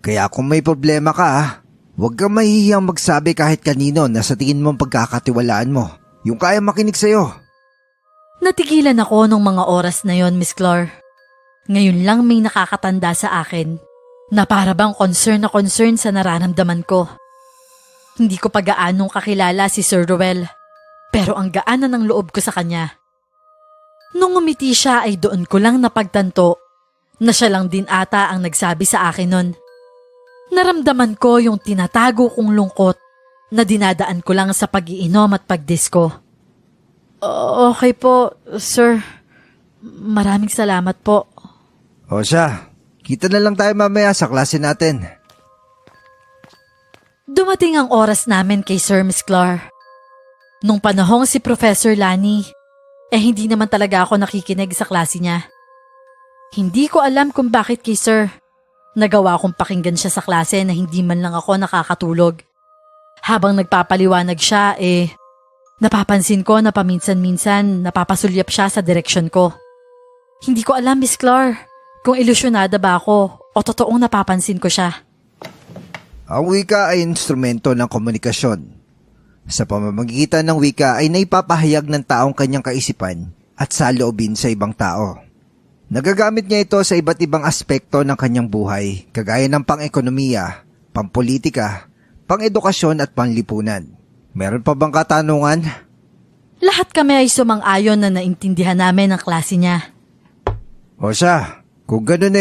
Kaya kung may problema ka, huwag kang mahihiyang magsabi kahit kanino na sa tingin mong pagkakatiwalaan mo. Yung kaya makinig sa'yo. Natigilan ako nung mga oras na yon, Miss Clar. Ngayon lang may nakakatanda sa akin na para bang concern na concern sa nararamdaman ko. Hindi ko pa gaanong kakilala si Sir Ruel, pero ang gaan na ng loob ko sa kanya. Nung umiti siya ay doon ko lang napagtanto na siya lang din ata ang nagsabi sa akin nun. Naramdaman ko yung tinatago kong lungkot na dinadaan ko lang sa pag-iinom at pagdisko. Okay po, sir. Maraming salamat po. O siya, kita na lang tayo mamaya sa klase natin. Dumating ang oras namin kay Sir Miss Clar. Nung panahong si Professor Lani, hindi naman talaga ako nakikinig sa klase niya. Hindi ko alam kung bakit kay Sir. Nagawa kong pakinggan siya sa klase na hindi man lang ako nakakatulog. Habang nagpapaliwanag siya, napapansin ko na paminsan-minsan napapasulyap siya sa direksyon ko. Hindi ko alam, Miss Clar, kung ilusyonada ba ako o totoong napapansin ko siya. Ang wika ay instrumento ng komunikasyon. Sa pamamagitan ng wika ay naipapahayag ng taong kanyang kaisipan at saloobin sa ibang tao. Nagagamit niya ito sa iba't ibang aspekto ng kanyang buhay, kagaya ng pang-ekonomiya, pang-politika, pang-edukasyon at pang-lipunan. Meron pa bang katanungan? Lahat kami ay sumang-ayon na naintindihan namin ang klase niya. O siya, kung ganun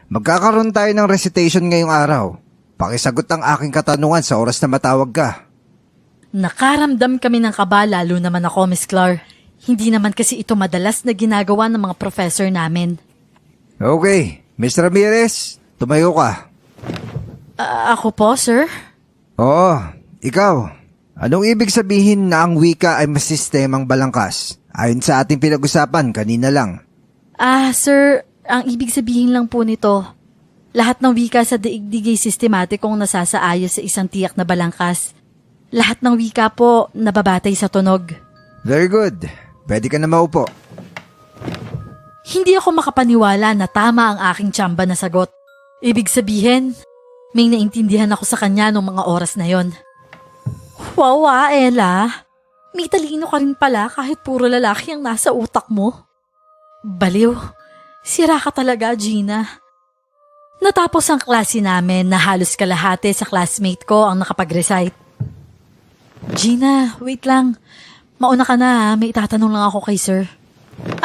magkakaroon tayo ng recitation ngayong araw. Pakisagot ang aking katanungan sa oras na matawag ka. Nakaramdam kami ng kaba lalo naman ako, Miss Clar. Hindi naman kasi ito madalas na ginagawa ng mga professor namin. Okay, Mr. Ramirez, tumayo ka. Ako po, sir? Oo, ikaw. Anong ibig sabihin na ang wika ay masistemang balangkas? Ayon sa ating pinag-usapan kanina lang. Sir, ang ibig sabihin lang po nito, lahat ng wika sa daigdig ay sistematikong nasasaayos sa isang tiyak na balangkas. Lahat ng wika po nababatay sa tunog. Very good. Pwede ka na maupo. Hindi ako makapaniwala na tama ang aking tsamba na sagot. Ibig sabihin, may naintindihan ako sa kanya noong mga oras na yon. Wow, Ella. May talino ka rin pala kahit puro lalaki ang nasa utak mo. Baliw. Sira ka talaga, Gina. Natapos ang klase namin na halos kalahati sa classmate ko ang nakapag-recite. Gina, wait lang. Mauna ka na, may itatanong lang ako kay sir.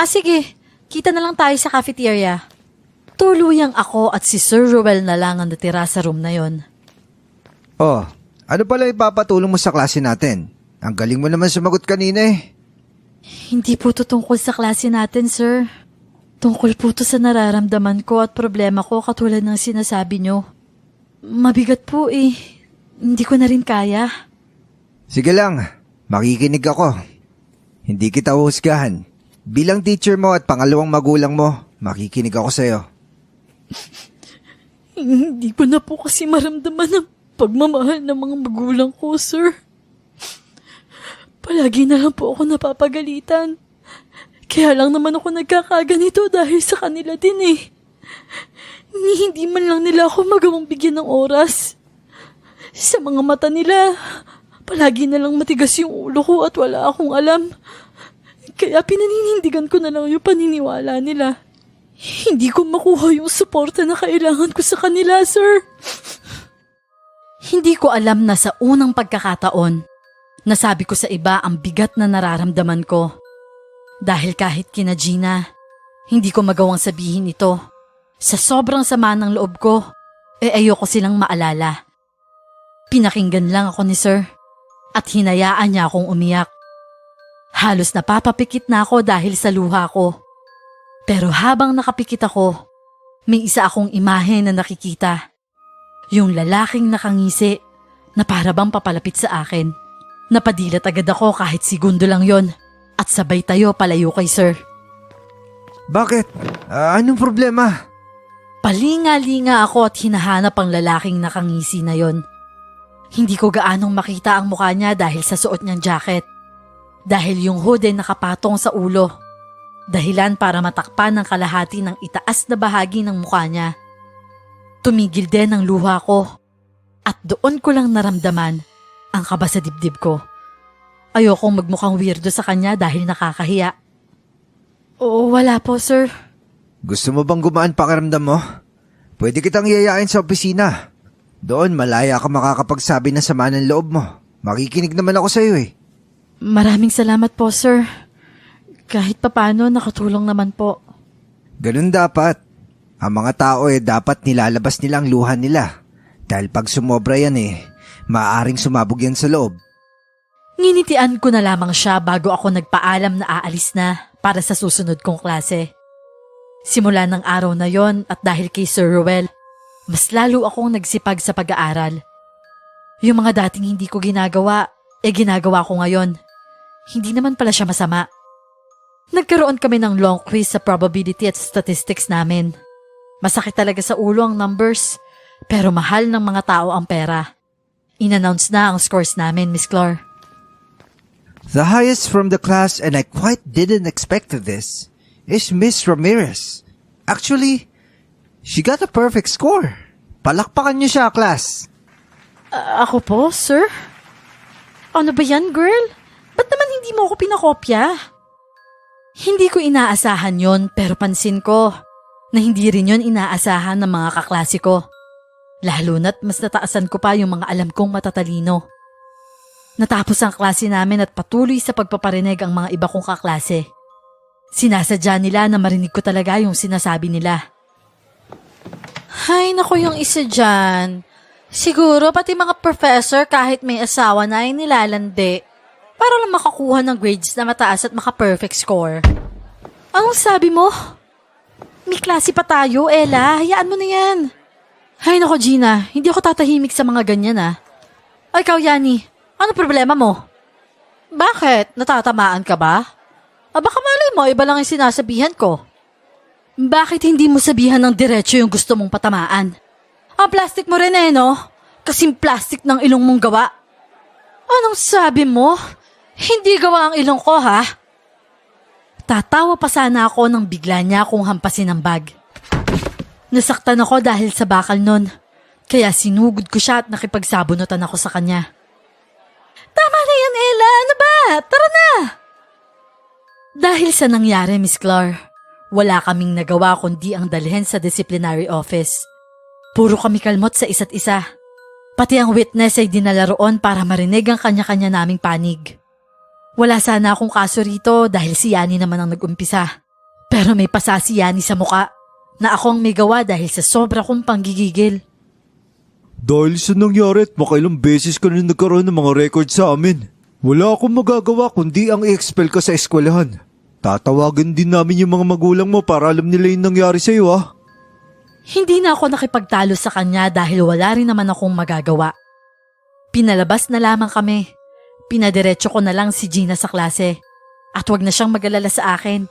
Sige. Kita na lang tayo sa cafeteria. Tuluyang ako at si Sir Ruel na lang ang natira sa room na yon. Oh, ano pala ipapatulong mo sa klase natin? Ang galing mo naman sumagot kanina Hindi po to tungkol sa klase natin, sir. Tungkol po to sa nararamdaman ko at problema ko katulad ng sinasabi nyo. Mabigat po Hindi ko na rin kaya. Sige lang, makikinig ako. Hindi kita uhusgahan. Bilang teacher mo at pangalawang magulang mo, makikinig ako sa'yo. Hindi ko na po kasi maramdaman ang pagmamahal ng mga magulang ko, sir. Palagi na lang po ako napapagalitan. Kaya lang naman ako nagkakaganito dahil sa kanila din Hindi man lang nila ako magawang bigyan ng oras. Sa mga mata nila, palagi na lang matigas yung ulo ko at wala akong alam. Kaya pinaninindigan ko na lang yung paniniwala nila. Hindi ko makuha yung suporta na kailangan ko sa kanila, sir. Hindi ko alam na sa unang pagkakataon, Nasabi ko sa iba ang bigat na nararamdaman ko. Dahil kahit kina Gina, hindi ko magawang sabihin ito. Sa sobrang sama ng loob ko, ayoko silang maalala. Pinakinggan lang ako ni Sir at hinayaan niya akong umiyak. Halos napapapikit na ako dahil sa luha ko. Pero habang nakapikit ako, may isa akong imahe na nakikita. Yung lalaking nakangisi na para bang papalapit sa akin. Napadilat agad ako kahit segundo lang yon at sabay tayo palayo kay Sir. Bakit? Anong problema? Palinga-linga ako at hinahanap ang lalaking nakangisi na yon. Hindi ko gaanong makita ang mukha niya dahil sa suot niyang jacket. Dahil yung hood ay nakapatong sa ulo. Dahilan para matakpan ng kalahati ng itaas na bahagi ng mukha niya. Tumigil din ang luha ko. At doon ko lang naramdaman ang kaba sa dibdib ko. Ayokong magmukhang weirdo sa kanya dahil nakakahiya. Oo, wala po, sir. Gusto mo bang gumaan pakiramdam mo? Pwede kitang yayain sa opisina. Doon malaya ka makakapagsabi ng sama ng loob mo. Makikinig naman ako sa iyo eh. Maraming salamat po, sir. Kahit papano, nakatulong naman po. Ganun dapat. Ang mga tao dapat nilalabas nila ang luha nila. Dahil pag sumobra yan maaaring sumabog yan sa loob. Nginitian ko na lamang siya bago ako nagpaalam na aalis na para sa susunod kong klase. Simula ng araw na yon at dahil kay Sir Ruel, mas lalo akong nagsipag sa pag-aaral. Yung mga dating hindi ko ginagawa, ginagawa ko ngayon. Hindi naman pala siya masama. Nagkaroon kami ng long quiz sa probability at statistics namin. Masakit talaga sa ulo ang numbers, pero mahal ng mga tao ang pera. In-announce na ang scores namin, Miss Clark. The highest from the class, and I quite didn't expect this, is Miss Ramirez. Actually, she got a perfect score. Palakpakan niyo siya, class. Ako po, sir? Ano ba yan, girl? Ba't naman hindi mo ako pinakopya? Hindi ko inaasahan yon, pero pansin ko na hindi rin yon inaasahan ng mga kaklase ko. Lalo na't mas nataasan ko pa yung mga alam kong matatalino. Natapos ang klase namin at patuloy sa pagpaparinig ang mga iba kong kaklase. Sinasadya nila na marinig ko talaga yung sinasabi nila. Hay, naku yung isa dyan. Siguro pati mga professor kahit may asawa na ay nilalandi para lang makakuha ng grades na mataas at maka-perfect score. Anong sabi mo? May klase pa tayo, Ella. Hayaan mo na yan. Hay naku, Gina. Hindi ako tatahimik sa mga ganyan Ay, ikaw, Yani. Ano problema mo? Bakit? Natatamaan ka ba? Baka malay mo, iba lang yung sinasabihan ko. Bakit hindi mo sabihan ng diretso yung gusto mong patamaan? Ang plastic mo rin no? Kasing plastic ng ilong mong gawa. Anong sabi mo? Hindi gawa ang ilong ko, ha? Tatawa pa sana ako nang bigla niya akong hampasin ng bag. Nasaktan ako dahil sa bakal nun. Kaya sinugod ko siya at nakipagsabunutan ako sa kanya. Tama na yan, Ella. Ano ba? Tara na! Dahil sa nangyari, Miss Clark, wala kaming nagawa kundi ang dalhin sa disciplinary office. Puro kami kalmot sa isa't isa. Pati ang witness ay dinala roon para marinig ang kanya-kanya naming panig. Wala sana akong kaso rito dahil si Yani naman ang nag-umpisa. Pero may pasa si Yani sa muka na akong may gawa dahil sa sobra kong panggigigil. Dahil sa nangyari at makailang beses ka na nagkaroon ng mga record sa amin. Wala akong magagawa kundi ang i-expel ka sa eskwelahan. Tatawagan din namin yung mga magulang mo para alam nila yung nangyari sa iyo Hindi na ako nakipagtalo sa kanya dahil wala rin naman akong magagawa. Pinalabas na lamang kami. Pinadiretso ko na lang si Gina sa klase. At wag na siyang mag-alala sa akin.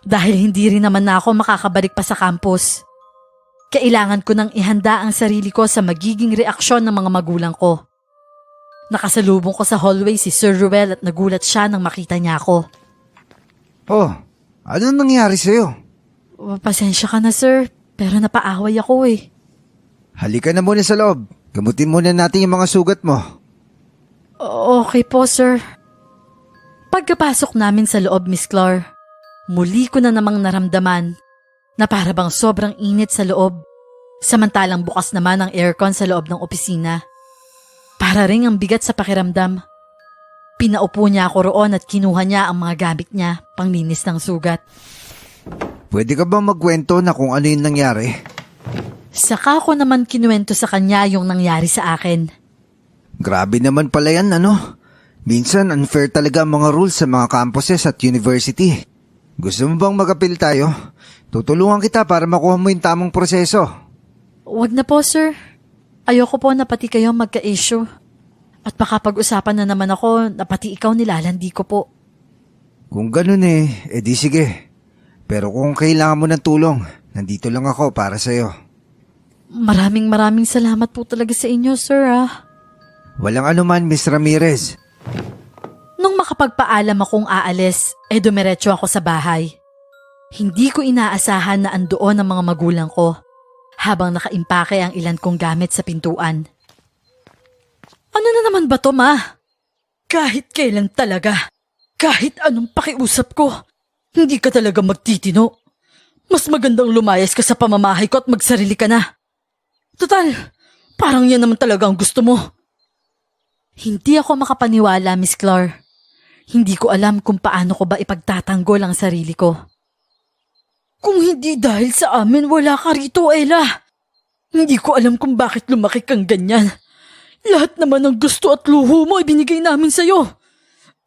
Dahil hindi rin naman na ako makakabalik pa sa campus. Kailangan ko nang ihanda ang sarili ko sa magiging reaksyon ng mga magulang ko. Nakasalubong ko sa hallway si Sir Ruel at nagulat siya nang makita niya ako. Oh, anong nangyari sa'yo? Pasensya ka na, sir, pero napaaway ako Halika na muna sa loob. Gamutin muna natin yung mga sugat mo. Okay po, sir. Pagkapasok namin sa loob, Miss Clark, muli ko na namang naramdaman na para bang sobrang init sa loob, samantalang bukas naman ang aircon sa loob ng opisina. Para ring ang bigat sa pakiramdam. Pinaupo niya ako roon at kinuha niya ang mga gamit niya, panglinis ng sugat. Pwede ka ba magkwento na kung ano yung nangyari? Saka ko naman kinuwento sa kanya yung nangyari sa akin. Grabe naman pala yan, ano? Minsan unfair talaga ang mga rules sa mga campuses at university. Gusto mo bang mag-appeal tayo? Tutulungan kita para makuha mo yung tamang proseso. Wag na po, sir. Ayoko po na pati kayo magka-issue. At baka pag-usapan na naman ako na pati ikaw nilalandi ko po. Kung ganun edi sige. Pero kung kailangan mo ng tulong, nandito lang ako para sa'yo. Maraming salamat po talaga sa inyo, sir, ah. Walang anuman, Miss Ramirez. Nung makapagpaalam akong aalis, dumiretso ako sa bahay. Hindi ko inaasahan na andoon ang mga magulang ko habang nakaimpake ang ilan kong gamit sa pintuan. Ano na naman ba to, ma? Kahit kailan talaga, kahit anong pakiusap ko, hindi ka talaga magtitino. Mas magandang lumayas ka sa pamamahay ko at magsarili ka na. Total, parang yan naman talaga ang gusto mo. Hindi ako makapaniwala, Miss Clar. Hindi ko alam kung paano ko ba ipagtatanggol ang sarili ko. Kung hindi dahil sa amin, wala ka rito, Ella. Hindi ko alam kung bakit lumaki kang ganyan. Lahat naman ng gusto at luho mo ibinigay namin sa'yo.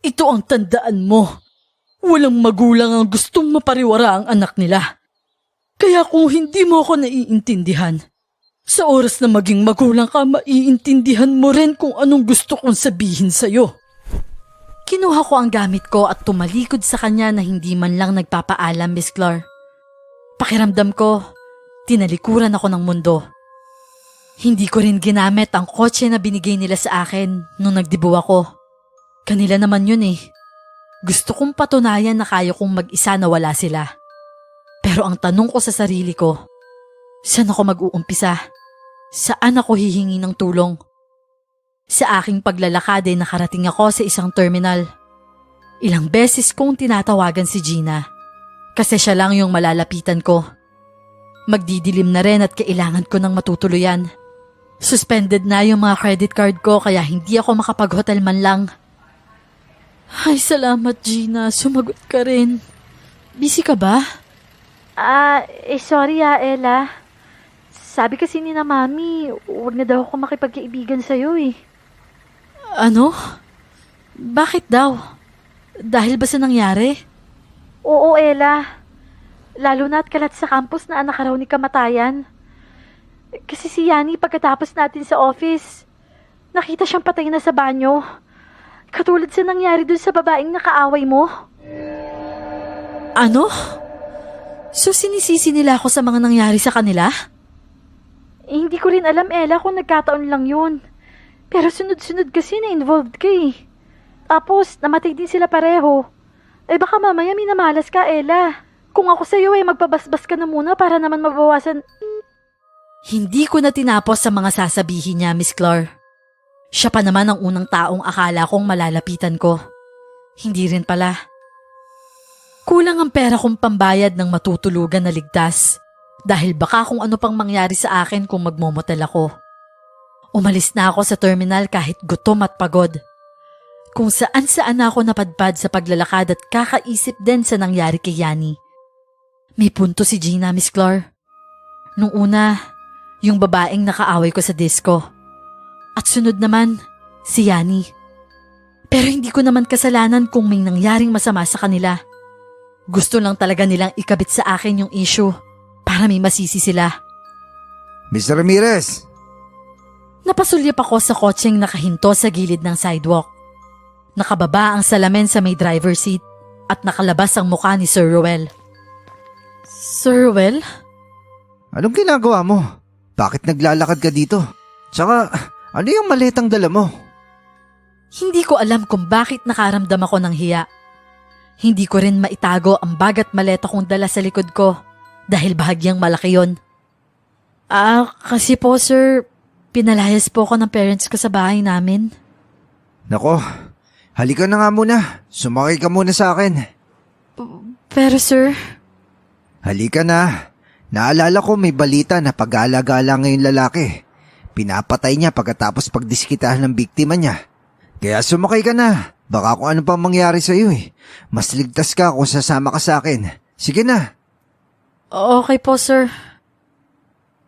Ito ang tandaan mo. Walang magulang ang gustong mapariwara ang anak nila. Kaya kung hindi mo ako naiintindihan, sa oras na maging magulang ka, maiintindihan mo rin kung anong gusto kong sabihin sa'yo. Kinuha ko ang gamit ko at tumalikod sa kanya na hindi man lang nagpapaalam, Miss Clar. Pakiramdam ko, tinalikuran ako ng mundo. Hindi ko rin ginamit ang kotse na binigay nila sa akin nung nagdibo ako. Kanila naman yun eh. Gusto kong patunayan na kaya kong mag-isa na wala sila. Pero ang tanong ko sa sarili ko, saan ako mag-uumpisa? Saan ako hihingi ng tulong? Sa aking paglalakad ay nakarating ako sa isang terminal. Ilang beses kong tinatawagan si Gina kasi siya lang yung malalapitan ko. Magdidilim na rin at kailangan ko ng matutuluyan. Suspended na yung mga credit card ko kaya hindi ako makapag-hotel man lang. Ay, salamat Gina. Sumagot ka rin. Busy ka ba? Sorry Ella. Sabi kasi ni na Mami, huwag na daw ako makipagkaibigan sa'yo eh. Ano? Bakit daw? Dahil ba sa nangyari? Oo, Ella. Lalo na at kalat sa campus na anak raw ni kamatayan. Kasi si Yani pagkatapos natin sa office, nakita siyang patay na sa banyo. Katulad sa nangyari dun sa babaeng nakaaway mo. Ano? So sinisisi nila ako sa mga nangyari sa kanila? Hindi ko rin alam, Ella, kung nagkataon lang yun. Pero sunod-sunod kasi na-involved ka eh. Tapos, namatay din sila pareho. Baka mamaya minamalas ka, Ella. Kung ako sa'yo magpabasbas ka na muna para naman mabawasan. Hindi ko na tinapos sa mga sasabihin niya, Miss Clar. Siya pa naman ang unang taong akala kong malalapitan ko. Hindi rin pala. Kulang ang pera kong pambayad ng matutulugan na ligtas dahil baka kung ano pang mangyari sa akin kung magmomotel ako. Umalis na ako sa terminal kahit gutom at pagod. Kung saan-saan ako napadpad sa paglalakad at kakaisip din sa nangyari kay Yani. May punto si Gina, Miss Clar. Nung una, yung babaeng nakaaway ko sa disco. At sunod naman, si Yani. Pero hindi ko naman kasalanan kung may nangyaring masama sa kanila. Gusto lang talaga nilang ikabit sa akin yung issue para may masisi sila. Miss Ramirez! Napasulyap ako sa kotseng nakahinto sa gilid ng sidewalk. Nakababa ang salamin sa may driver seat at nakalabas ang mukha ni Sir Ruel. Sir Ruel? Anong ginagawa mo? Bakit naglalakad ka dito? Tsaka, ano yung maletang dala mo? Hindi ko alam kung bakit nakaramdam ako ng hiya. Hindi ko rin maitago ang bag at maleta kong dala sa likod ko dahil bahagyang malaki yon. Kasi po sir, pinalayas po ako ng parents ko sa bahay namin. Nako, halika na nga muna. Sumakay ka muna sa akin. Pero sir... Halika na. Naalala ko may balita na pag-alagala ngayong lalaki. Pinapatay niya pagkatapos pagdiskitahan ng biktima niya. Kaya sumakay ka na. Baka kung ano pa mangyari sa'yo eh. Mas ligtas ka kung sasama ka sa akin. Sige na. Okay po, sir.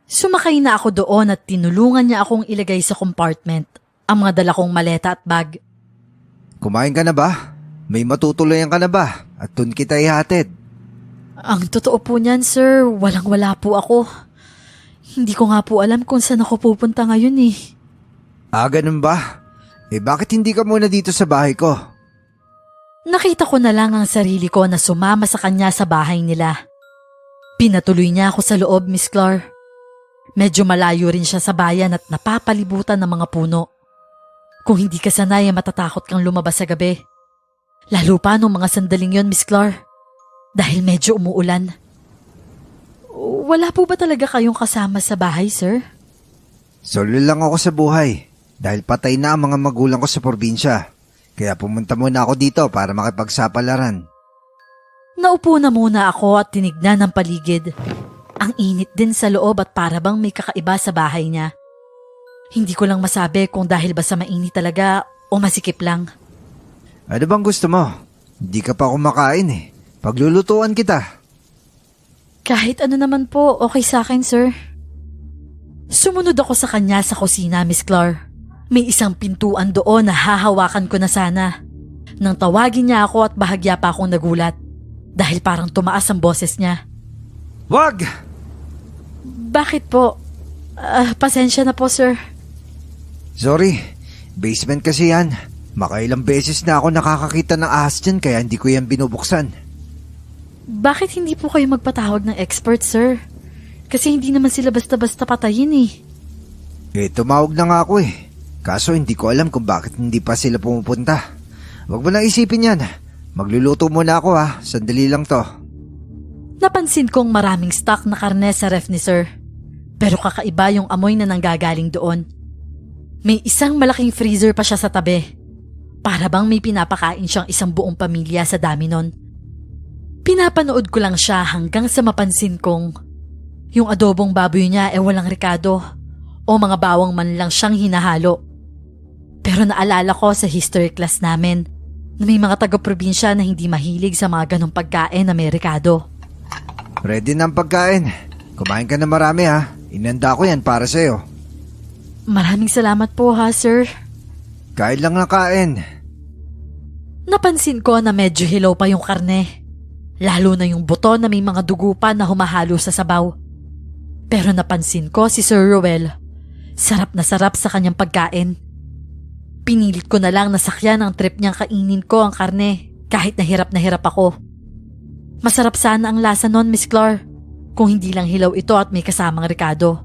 Sumakay na ako doon at tinulungan niya akong ilagay sa compartment ang mga dala kong maleta at bag. Kumain ka na ba? May matutulayan ka na ba? At dun kita ihatid. Ang totoo po niyan, sir, walang-wala po ako. Hindi ko nga po alam kung saan ako pupunta ngayon eh. Ganun ba? Bakit hindi ka muna dito sa bahay ko? Nakita ko na lang ang sarili ko na sumama sa kanya sa bahay nila. Pinatuloy niya ako sa loob, Miss Clar. Medyo malayo rin siya sa bayan at napapalibutan ng mga puno. Kung hindi ka sanay, matatakot kang lumabas sa gabi. Lalo pa nung mga sandaling yon, Miss Clar. Dahil medyo umuulan. Wala po ba talaga kayong kasama sa bahay, sir? Solo lang ako sa buhay. Dahil patay na ang mga magulang ko sa probinsya. Kaya pumunta muna ako dito para makipagsapalaran. Naupo na muna ako at tinignan ang paligid. Ang init din sa loob at para bang may kakaiba sa bahay niya. Hindi ko lang masabi kung dahil ba sa mainit talaga o masikip lang. Ano bang gusto mo? Hindi ka pa kumakain eh. Paglulutuan kita. Kahit ano naman po, okay sa akin, sir. Sumunod ako sa kanya sa kusina, Miss Clar. May isang pintuan doon na hahawakan ko na sana. Nang tawagin niya ako at bahagya pa akong nagulat. Dahil parang tumaas ang boses niya. Wag! Bakit po? Pasensya na po, sir. Sorry, basement kasi yan. Makailang beses na ako nakakakita ng ahas dyan kaya hindi ko yan binubuksan. Bakit hindi po kayo magpatawag ng expert, sir? Kasi hindi naman sila basta-basta patayin eh. Tumawag na nga ako eh. Kaso hindi ko alam kung bakit hindi pa sila pumupunta. Huwag mo nang isipin yan. Magluluto muna ako ha. Sandali lang to. Napansin kong maraming stock na karne sa ref ni sir. Pero kakaiba yung amoy na nanggagaling doon. May isang malaking freezer pa siya sa tabi. Para bang may pinapakain siyang isang buong pamilya sa dami nun. Pinapanood ko lang siya hanggang sa mapansin kong yung adobong baboy niya walang rekado o mga bawang man lang siyang hinahalo. Pero naalala ko sa history class namin na may mga taga-probinsya na hindi mahilig sa mga ganong pagkain na may rekado. Ready na ang pagkain. Kumain ka na marami ha. Inanda ko yan para sa'yo. Maraming salamat po ha, sir. Kain lang na kain. Napansin ko na medyo hilaw pa yung karne. Lalo na yung buto na may mga dugo pa na humahalo sa sabaw. Pero napansin ko si Sir Ruel. Sarap na sarap sa kanyang pagkain. Pinilit ko na lang nasakyan ang trip niyang kainin ko ang karne kahit na hirap ako. Masarap sana ang lasa nun, Miss Clar, kung hindi lang hilaw ito at may kasamang rekado.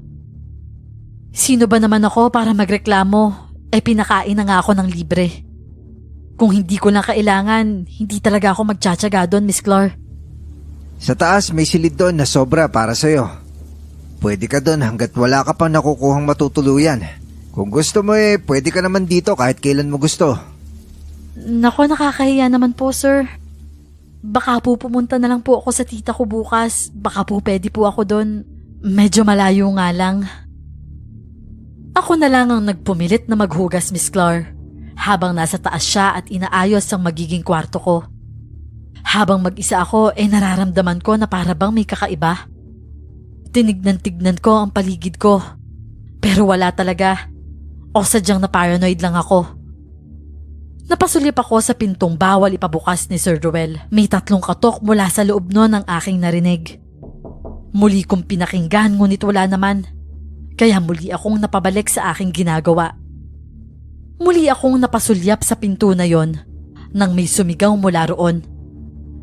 Sino ba naman ako para magreklamo? Pinakain na nga ako ng libre. Kung hindi ko lang kailangan, hindi talaga ako magtsatsaga doon, Miss Clar. Sa taas may silid doon na sobra para sa'yo. Pwede ka doon hanggat wala ka pang nakukuhang matutuluyan. Kung gusto mo pwede ka naman dito kahit kailan mo gusto. Nako, nakakahiya naman po, sir. Baka po pumunta na lang po ako sa tita ko bukas. Baka po pwede po ako doon. Medyo malayo nga lang. Ako na lang ang nagpumilit na maghugas, Miss Clar. Habang nasa taas siya at inaayos ang magiging kwarto ko. Habang mag-isa ako, nararamdaman ko na para bang may kakaiba. Tinignan-tignan ko ang paligid ko. Pero wala talaga. O sadyang na paranoid lang ako. Napasulip ako sa pintong bawal ipabukas ni Sir Ruel. May 3 katok mula sa loob nun ang aking narinig. Muli kong pinakinggan ngunit wala naman. Kaya muli akong napabalik sa aking ginagawa. Muli akong napasulyap sa pinto na yon nang may sumigaw mula roon.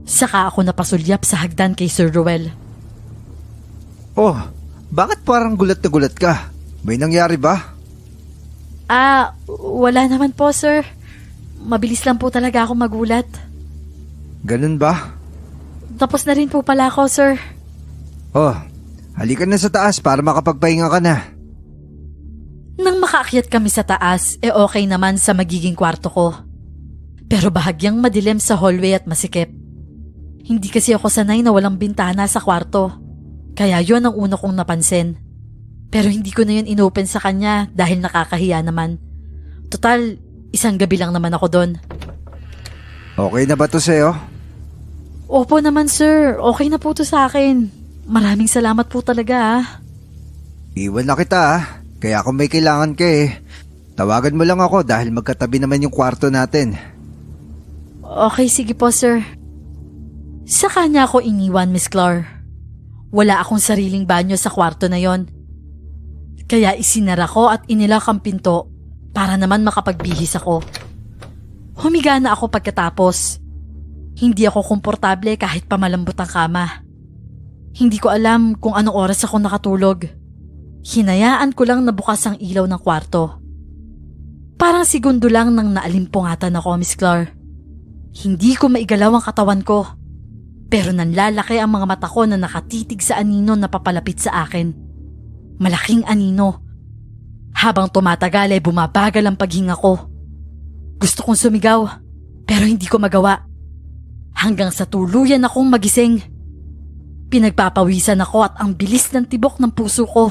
Saka ako napasulyap sa hagdan kay Sir Ruel. Oh, bakit parang gulat na gulat ka? May nangyari ba? Wala naman po, sir. Mabilis lang po talaga ako magulat. Ganun ba? Tapos na rin po pala ako, sir. Oh, halika na sa taas para makapagpahinga ka na. Nang makaakyat kami sa taas, okay naman sa magiging kwarto ko. Pero bahagyang madilim sa hallway at masikip. Hindi kasi ako sanay na walang bintana sa kwarto. Kaya yon ang una kong napansin. Pero hindi ko na yun inopen sa kanya dahil nakakahiya naman. Total, isang gabi lang naman ako doon. Okay na ba to sa'yo? Opo naman sir, okay na po to sa akin. Maraming salamat po talaga ah. Iwan na kita Kaya kung may kailangan ka tawagan mo lang ako dahil magkatabi naman yung kwarto natin. Okay, sige po sir. Sa kanya ako iniwan, Miss Clar. Wala akong sariling banyo sa kwarto na yon. Kaya isinara ko at inilak ang pinto para naman makapagbihis ako. Humiga na ako pagkatapos. Hindi ako komportable kahit pamalambot ang kama. Hindi ko alam kung anong oras ako nakatulog. Hinayaan ko lang na bukas ang ilaw ng kwarto. Parang segundo lang nang naalimpungatan ako, Miss Clar. Hindi ko maigalaw ang katawan ko. Pero nanlalaki ang mga mata ko na nakatitig sa anino na papalapit sa akin. Malaking anino. Habang tumatagal ay bumabagal ang paghinga ko. Gusto kong sumigaw, pero hindi ko magawa. Hanggang sa tuluyan akong magising. Pinagpapawisan ako at ang bilis ng tibok ng puso ko.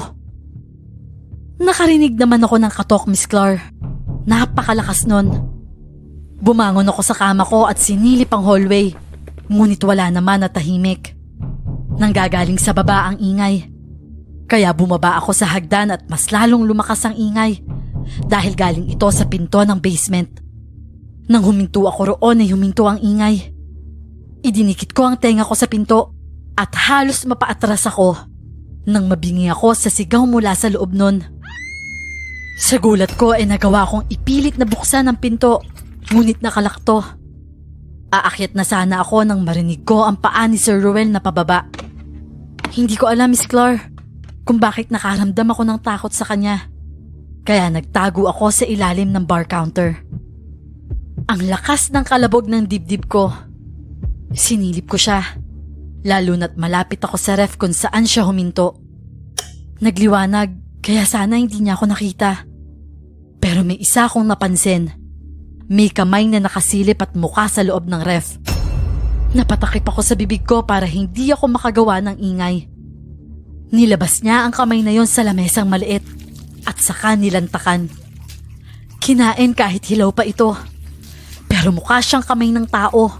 Nakarinig naman ako ng katok, Miss Clar. Napakalakas nun. Bumangon ako sa kama ko at sinilip ang hallway. Ngunit wala naman at tahimik. Nanggagaling sa baba ang ingay. Kaya bumaba ako sa hagdan at mas lalong lumakas ang ingay dahil galing ito sa pinto ng basement. Nang huminto ako roon ay huminto ang ingay. Idinikit ko ang tenga ko sa pinto at halos mapaatras ako nang mabingi ako sa sigaw mula sa loob nun. Sa gulat ko ay nagawa kong ipilit na buksan ang pinto ngunit nakalakto. Aakyat na sana ako nang marinig ko ang paa ni Sir Ruel na pababa. Hindi ko alam, Miss Clar, kung bakit nakaramdam ako ng takot sa kanya. Kaya nagtago ako sa ilalim ng bar counter. Ang lakas ng kalabog ng dibdib ko. Sinilip ko siya, lalo na't malapit ako sa ref kung saan siya huminto. Nagliwanag, kaya sana hindi niya ako nakita. Pero may isa akong napansin. May kamay na nakasilip at mukha sa loob ng ref. Napatakip ako sa bibig ko para hindi ako makagawa ng ingay. Nilabas niya ang kamay na yon sa lamesang maliit at saka nilantakan. Kinain kahit hilaw pa ito. Pero mukha siyang kamay ng tao.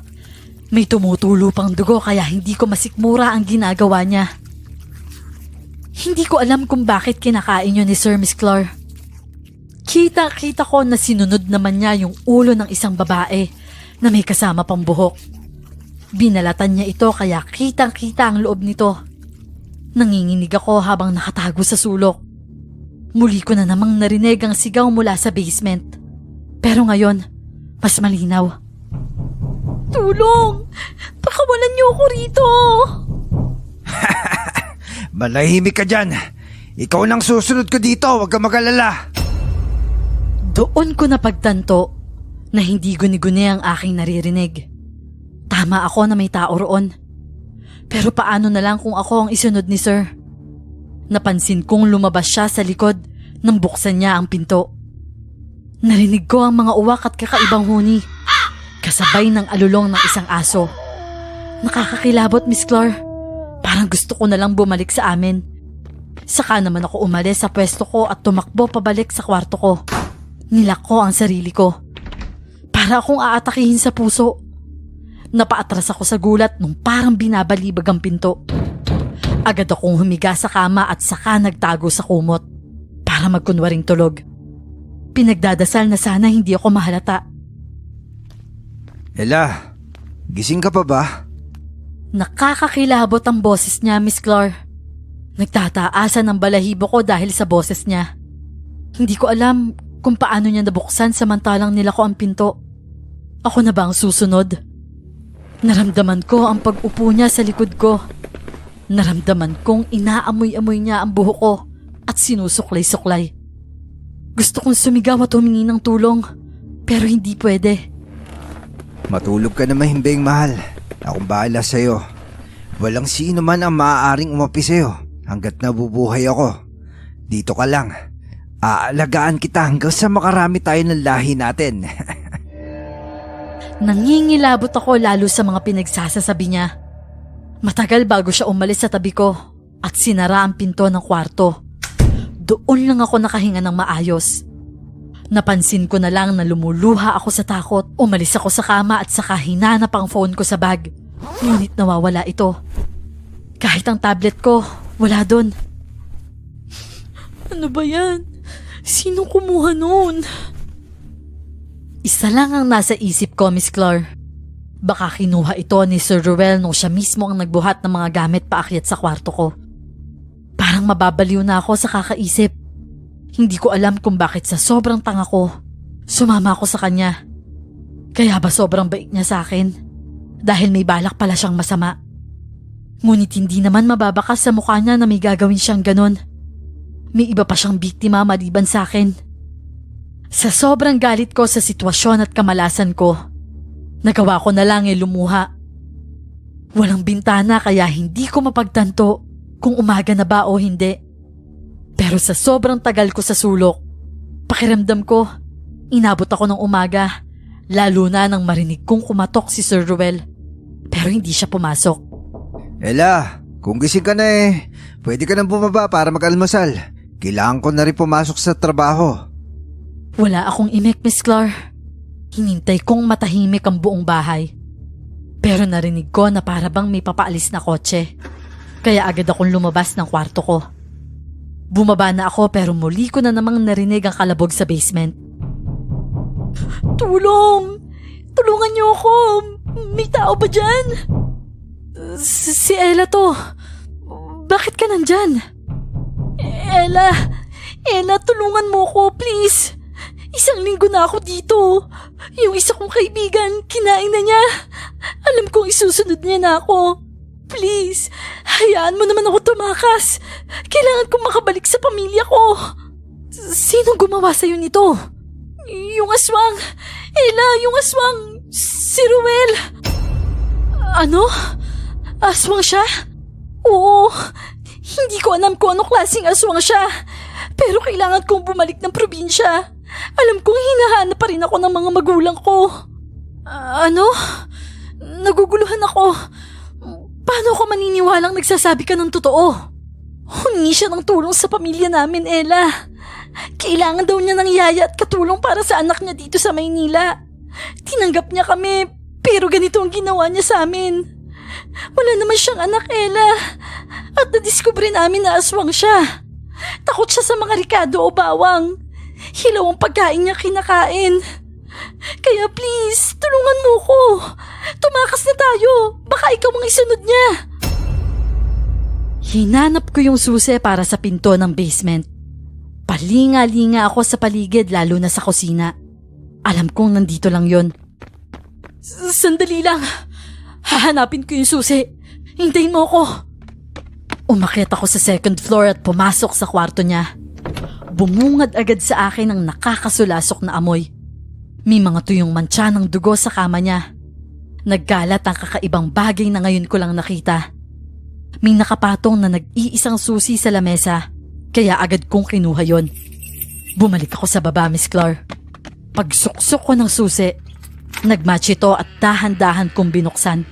May tumutulo pang dugo kaya hindi ko masikmura ang ginagawa niya. Hindi ko alam kung bakit kinakain yun ni Sir Miss Clar. Kita-kita ko na sinunod naman niya yung ulo ng isang babae na may kasama pang buhok. Binalatan niya ito kaya kitang-kita ang loob nito. Nanginginig ako habang nakatago sa sulok. Muli ko na namang narinig ang sigaw mula sa basement. Pero ngayon, mas malinaw. Tulong! Pakawalan niyo ako rito! Manahimik ka dyan. Ikaw nang susunod ko dito, huwag ka mag-alala. Doon ko napagtanto na hindi guni-guni ang aking naririnig. Tama ako na may tao roon. Pero paano na lang kung ako ang isunod ni Sir? Napansin kong lumabas siya sa likod nang buksan niya ang pinto. Narinig ko ang mga uwak at kakaibang huni, kasabay ng alulong ng isang aso. Nakakakilabot, Miss Clar. Parang gusto ko na lang bumalik sa amin. Saka naman ako umalis sa pwesto ko at tumakbo pabalik sa kwarto ko. Nilak ko ang sarili ko. Para akong aatakihin sa puso. Napaatras ako sa gulat nung parang binabalibag ang pinto. Agad akong humiga sa kama at saka nagtago sa kumot para magkunwaring tulog. Pinagdadasal na sana hindi ako mahalata. Ella, gising ka pa ba? Nakakakilabot ang boses niya, Miss Clar. Nagtataasan ang balahibo ko dahil sa boses niya. Hindi ko alam kung paano niya nabuksan samantalang nila ko ang pinto. Ako na ba ang susunod? Naramdaman ko ang pag-upo niya sa likod ko. Naramdaman kong inaamoy-amoy niya ang buhok ko at sinusuklay-suklay. Gusto kong sumigaw at humingi ng tulong, pero hindi pwede. Matulog ka na mahimbing, mahal. Akong bahala sa'yo. Walang sino man ang maaaring umapi sa'yo hanggat nabubuhay ako. Dito ka lang. Aalagaan kita hanggang sa makarami tayo ng lahi natin. Nangingilabot ako lalo sa mga pinagsasasabi niya. Matagal bago siya umalis sa tabi ko at sinara ang pinto ng kwarto. Doon lang ako nakahinga ng maayos. Napansin ko na lang na lumuluha ako sa takot. Umalis ako sa kama at saka hinanap ang phone ko sa bag. Ngunit nawawala ito. Kahit ang tablet ko, wala doon. Ano ba yan? Sino kumuha noon? Isa lang ang nasa isip ko, Miss Clark. Baka kinuha ito ni Sir Ruel nung siya mismo ang nagbuhat ng mga gamit paakyat sa kwarto ko. Parang mababaliw na ako sa kakaisip. Hindi ko alam kung bakit sa sobrang tanga ko, sumama ako sa kanya. Kaya ba sobrang bait niya sa akin? Dahil may balak pala siyang masama. Ngunit hindi naman mababakas sa mukha niya na may gagawin siyang ganon. May iba pa siyang biktima maliban sa akin. Sa sobrang galit ko sa sitwasyon at kamalasan ko, nagawa ko na lang lumuha. Walang bintana kaya hindi ko mapagtanto kung umaga na ba o hindi. Pero sa sobrang tagal ko sa sulok, pakiramdam ko, inabot ako ng umaga, lalo na nang marinig kong kumatok si Sir Ruel. Pero hindi siya pumasok. Ella, kung gising ka na pwede ka nang bumaba para mag-almusal. Kailangan ko na rin pumasok sa trabaho. Wala akong imik, Miss Clark. Hinintay kong matahimik ang buong bahay. Pero narinig ko na para bang may papaalis na kotse. Kaya agad akong lumabas ng kwarto ko. Bumaba na ako pero muli ko na namang narinig ang kalabog sa basement. Tulong! Tulungan niyo ako! May tao ba dyan? Si Ella to. Bakit ka nandyan? Ella, tulungan mo ko, please. 1 linggo na ako dito. Yung isa kong kaibigan, kinain na niya. Alam kong isusunod niya na ako. Please, hayaan mo naman ako tumakas. Kailangan kong makabalik sa pamilya ko. Sinong gumawa sa'yo nito? Yung aswang. Ella, yung aswang. Si Ruel. Ano? Aswang siya? Oo. Hindi ko alam kung anong klaseng aswang siya. Pero kailangan kong bumalik ng probinsya. Alam kong hinahanap pa rin ako ng mga magulang ko. Ano? Naguguluhan ako. Paano ako maniniwalang nagsasabi ka ng totoo? Humingi siya ng tulong sa pamilya namin, Ella. Kailangan daw niya ng yaya at katulong para sa anak niya dito sa Maynila. Tinanggap niya kami, pero ganito ang ginawa niya sa amin. Wala naman siyang anak, Ella. At nadiskubre namin na aswang siya. Takot siya sa mga rikado o bawang. Hilaw ang pagkain niya kinakain. Kaya please, tulungan mo ko. Tumakas na tayo. Baka ikaw ang isunod niya. Hinanap ko yung susi para sa pinto ng basement. Palinga-linga ako sa paligid lalo na sa kusina. Alam kong nandito lang yon. Sandali lang. Hahanapin ko yung susi. Hintayin mo ako. Umakyat ako sa 2nd floor at pumasok sa kwarto niya. Bumungad agad sa akin ang nakakasulasok na amoy. May mga tuyong mantsa ng dugo sa kama niya. Nagkalat ang kakaibang bagay na ngayon ko lang nakita. May nakapatong na nag-iisang susi sa lamesa, kaya agad kong kinuha yon. Bumalik ako sa baba, Miss Clark. Pagsuksok ko ng susi, nagmatch ito at dahan-dahan kong binuksan.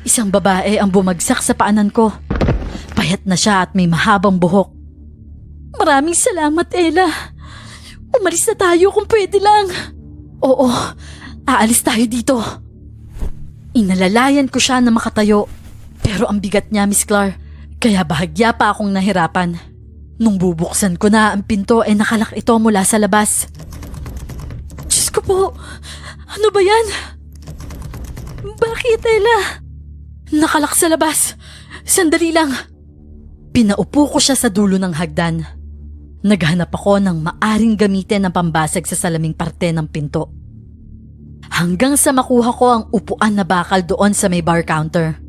Isang babae ang bumagsak sa paanan ko. Payat na siya at may mahabang buhok. Maraming salamat, Ella. Umalis na tayo kung pwede lang. Oo, aalis tayo dito. Inalalayan ko siya na makatayo. Pero ang bigat niya, Miss Clark, kaya bahagya pa akong nahirapan. Nung bubuksan ko na ang pinto nakalak ito mula sa labas. Diyos ko po, ano ba yan? Bakit, Ella? Nakalak sa labas. Sandali lang. Pinaupo ko siya sa dulo ng hagdan. Naghanap ako ng maaring gamitin ng pambasag sa salaming parte ng pinto. Hanggang sa makuha ko ang upuan na bakal doon sa may bar counter.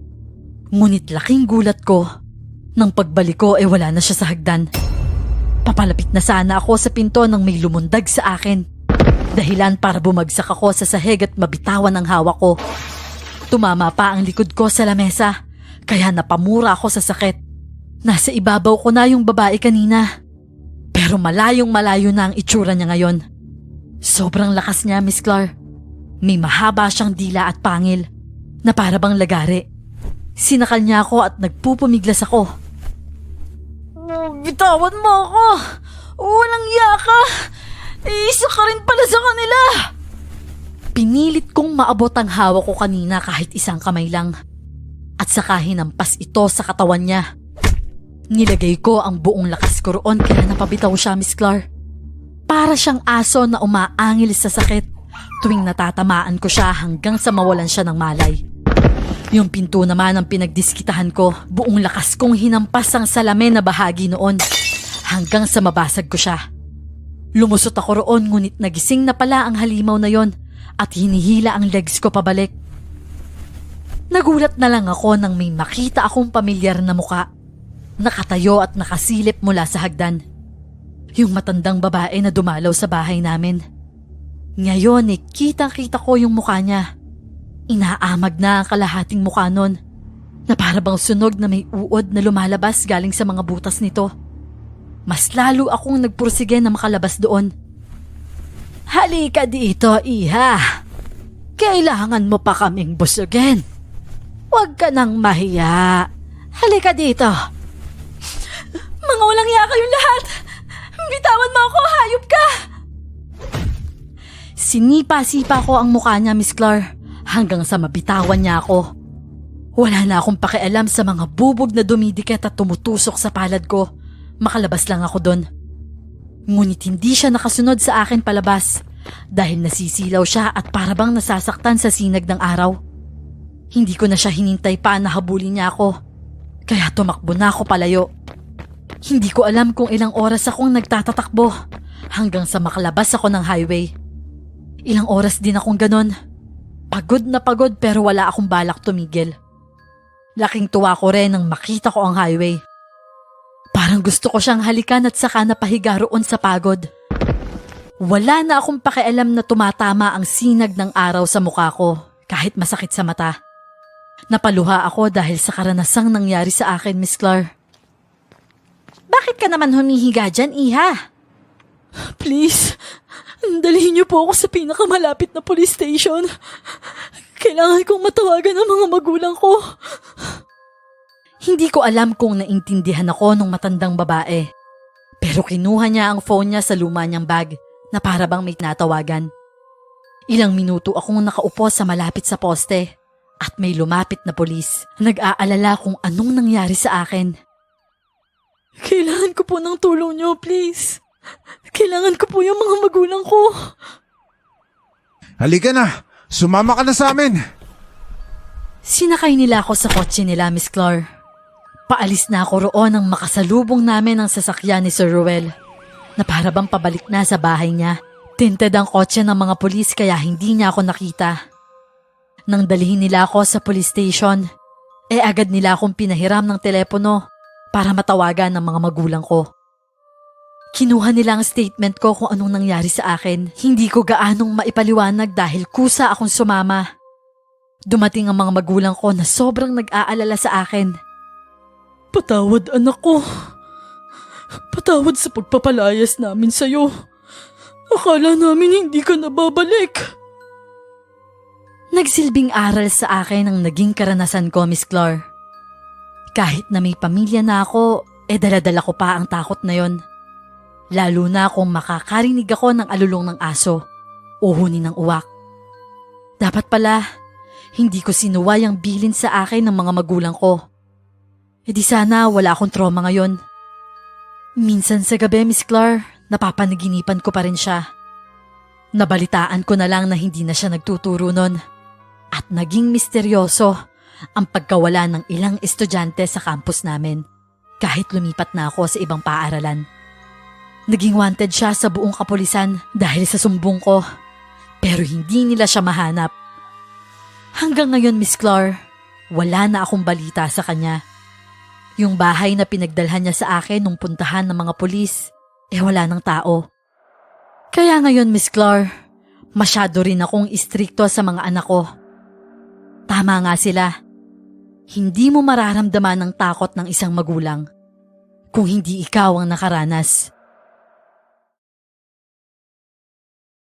Ngunit laking gulat ko. Nang pagbalik ko wala na siya sa hagdan. Papalapit na sana ako sa pinto nang may lumundag sa akin. Dahilan para bumagsak ako sa sahig at mabitawan ang hawak ko. Tumama pa ang likod ko sa lamesa. Kaya napamura ako sa sakit. Nasa ibabaw ko na yung babae kanina. Pero malayong malayo na ang itsura niya ngayon. Sobrang lakas niya, Miss Clark. May mahaba siyang dila at pangil na para bang lagari. Sinakal niya ako at nagpupumiglas ako. Bitawan mo ako! Walang iya ka! Isa ka rin pala sa kanila! Pinilit kong maabot ang hawak ko kanina kahit isang kamay lang. At saka hinampas ito sa katawan niya. Nilagay ko ang buong lakas ko roon kaya napabitaw siya, Miss Clar. Para siyang aso na umaangil sa sakit tuwing natatamaan ko siya hanggang sa mawalan siya ng malay. Yung pinto naman ang pinagdiskitahan ko, buong lakas kong hinampas ang salamin na bahagi noon hanggang sa mabasag ko siya. Lumusot ako roon ngunit nagising na pala ang halimaw na yon at hinihila ang legs ko pabalik. Nagulat na lang ako nang may makita akong pamilyar na muka. Nakatayo at nakasilip mula sa hagdan. Yung matandang babae na dumalaw sa bahay namin. Ngayon kitang-kita ko yung mukha niya. Inaamag na ang kalahating mukha nun na para bang sunog na may uod na lumalabas galing sa mga butas nito. Mas lalo akong nagpursige na makalabas doon. Halika dito, iha. Kailangan mo pa kaming busugin. Huwag ka nang mahiya. Halika dito. Mga walang iya kayong lahat. Bitawan mo ako, hayop ka. Sinipa-sipa ko ang mukha niya, Miss Clar, hanggang sa mabitawan niya ako. Wala na akong pakialam sa mga bubog na dumidikit at tumutusok sa palad ko. Makalabas lang ako doon. Ngunit hindi siya nakasunod sa akin palabas dahil nasisilaw siya at parabang nasasaktan sa sinag ng araw. Hindi ko na siya hinintay pa na habulin niya ako. Kaya tumakbo na ako palayo. Hindi ko alam kung ilang oras akong nagtatatakbo hanggang sa makalabas ako ng highway. Ilang oras din akong ganon. Pagod na pagod pero wala akong balak tumigil. Laking tuwa ko rin nang makita ko ang highway. Parang gusto ko siyang halikan at saka napahiga roon sa pagod. Wala na akong pakialam na tumatama ang sinag ng araw sa mukha ko kahit masakit sa mata. Napaluha ako dahil sa karanasang nangyari sa akin, Miss Clar. Bakit ka naman humihiga dyan, iha? Please, dalhin niyo po ako sa pinakamalapit na police station. Kailangan kong matawagan ang mga magulang ko. Hindi ko alam kung naintindihan ako ng matandang babae. Pero kinuha niya ang phone niya sa luma niyang bag na para bang may tinatawagan. Ilang minuto akong nakaupo sa malapit sa poste at may lumapit na pulis. Nag-aalala kung anong nangyari sa akin. Kailangan ko po ng tulong niyo, please. Kailangan ko po yung mga magulang ko. Halika na, sumama ka na sa amin. Sinakay nila ako sa kotse nila, Miss Clar. Paalis na ako roon nang makasalubong namin ang sasakyan ni Sir Ruel na para bang pabalik na sa bahay niya. Tinted ang kotse ng mga pulis kaya hindi niya ako nakita. Nang dalhin nila ako sa police station, agad nila akong pinahiram ng telepono para matawagan ng mga magulang ko. Kinuha nila ang statement ko kung anong nangyari sa akin. Hindi ko gaanong maipaliwanag dahil kusa akong sumama. Dumating ang mga magulang ko na sobrang nag-aalala sa akin. Patawad, anak ko. Patawad sa pagpapalayas namin sa'yo. Akala namin hindi ka nababalik. Nagsilbing aral sa akin ang naging karanasan ko, Miss Clar. Kahit na may pamilya na ako, dala-dala ko pa ang takot na yon. Lalo na kung makakarinig ako ng alulong ng aso o huni ng uwak. Dapat pala, hindi ko sinuway ang bilin sa akin ng mga magulang ko. Di sana wala akong trauma ngayon. Minsan sa gabi, Miss Clar, napapanaginipan ko pa rin siya. Nabalitaan ko na lang na hindi na siya nagtuturo nun. At naging misteryoso ang pagkawala ng ilang estudyante sa campus namin kahit lumipat na ako sa ibang paaralan. Naging wanted siya sa buong kapulisan dahil sa sumbong ko, pero hindi nila siya mahanap. Hanggang ngayon, Miss Clar, wala na akong balita sa kanya. Yung bahay na pinagdalhan niya sa akin nung puntahan ng mga pulis, wala ng tao. Kaya ngayon, Miss Clar, masyado rin akong istrikto sa mga anak ko. Tama nga sila. Hindi mo mararamdaman ang takot ng isang magulang kung hindi ikaw ang nakaranas.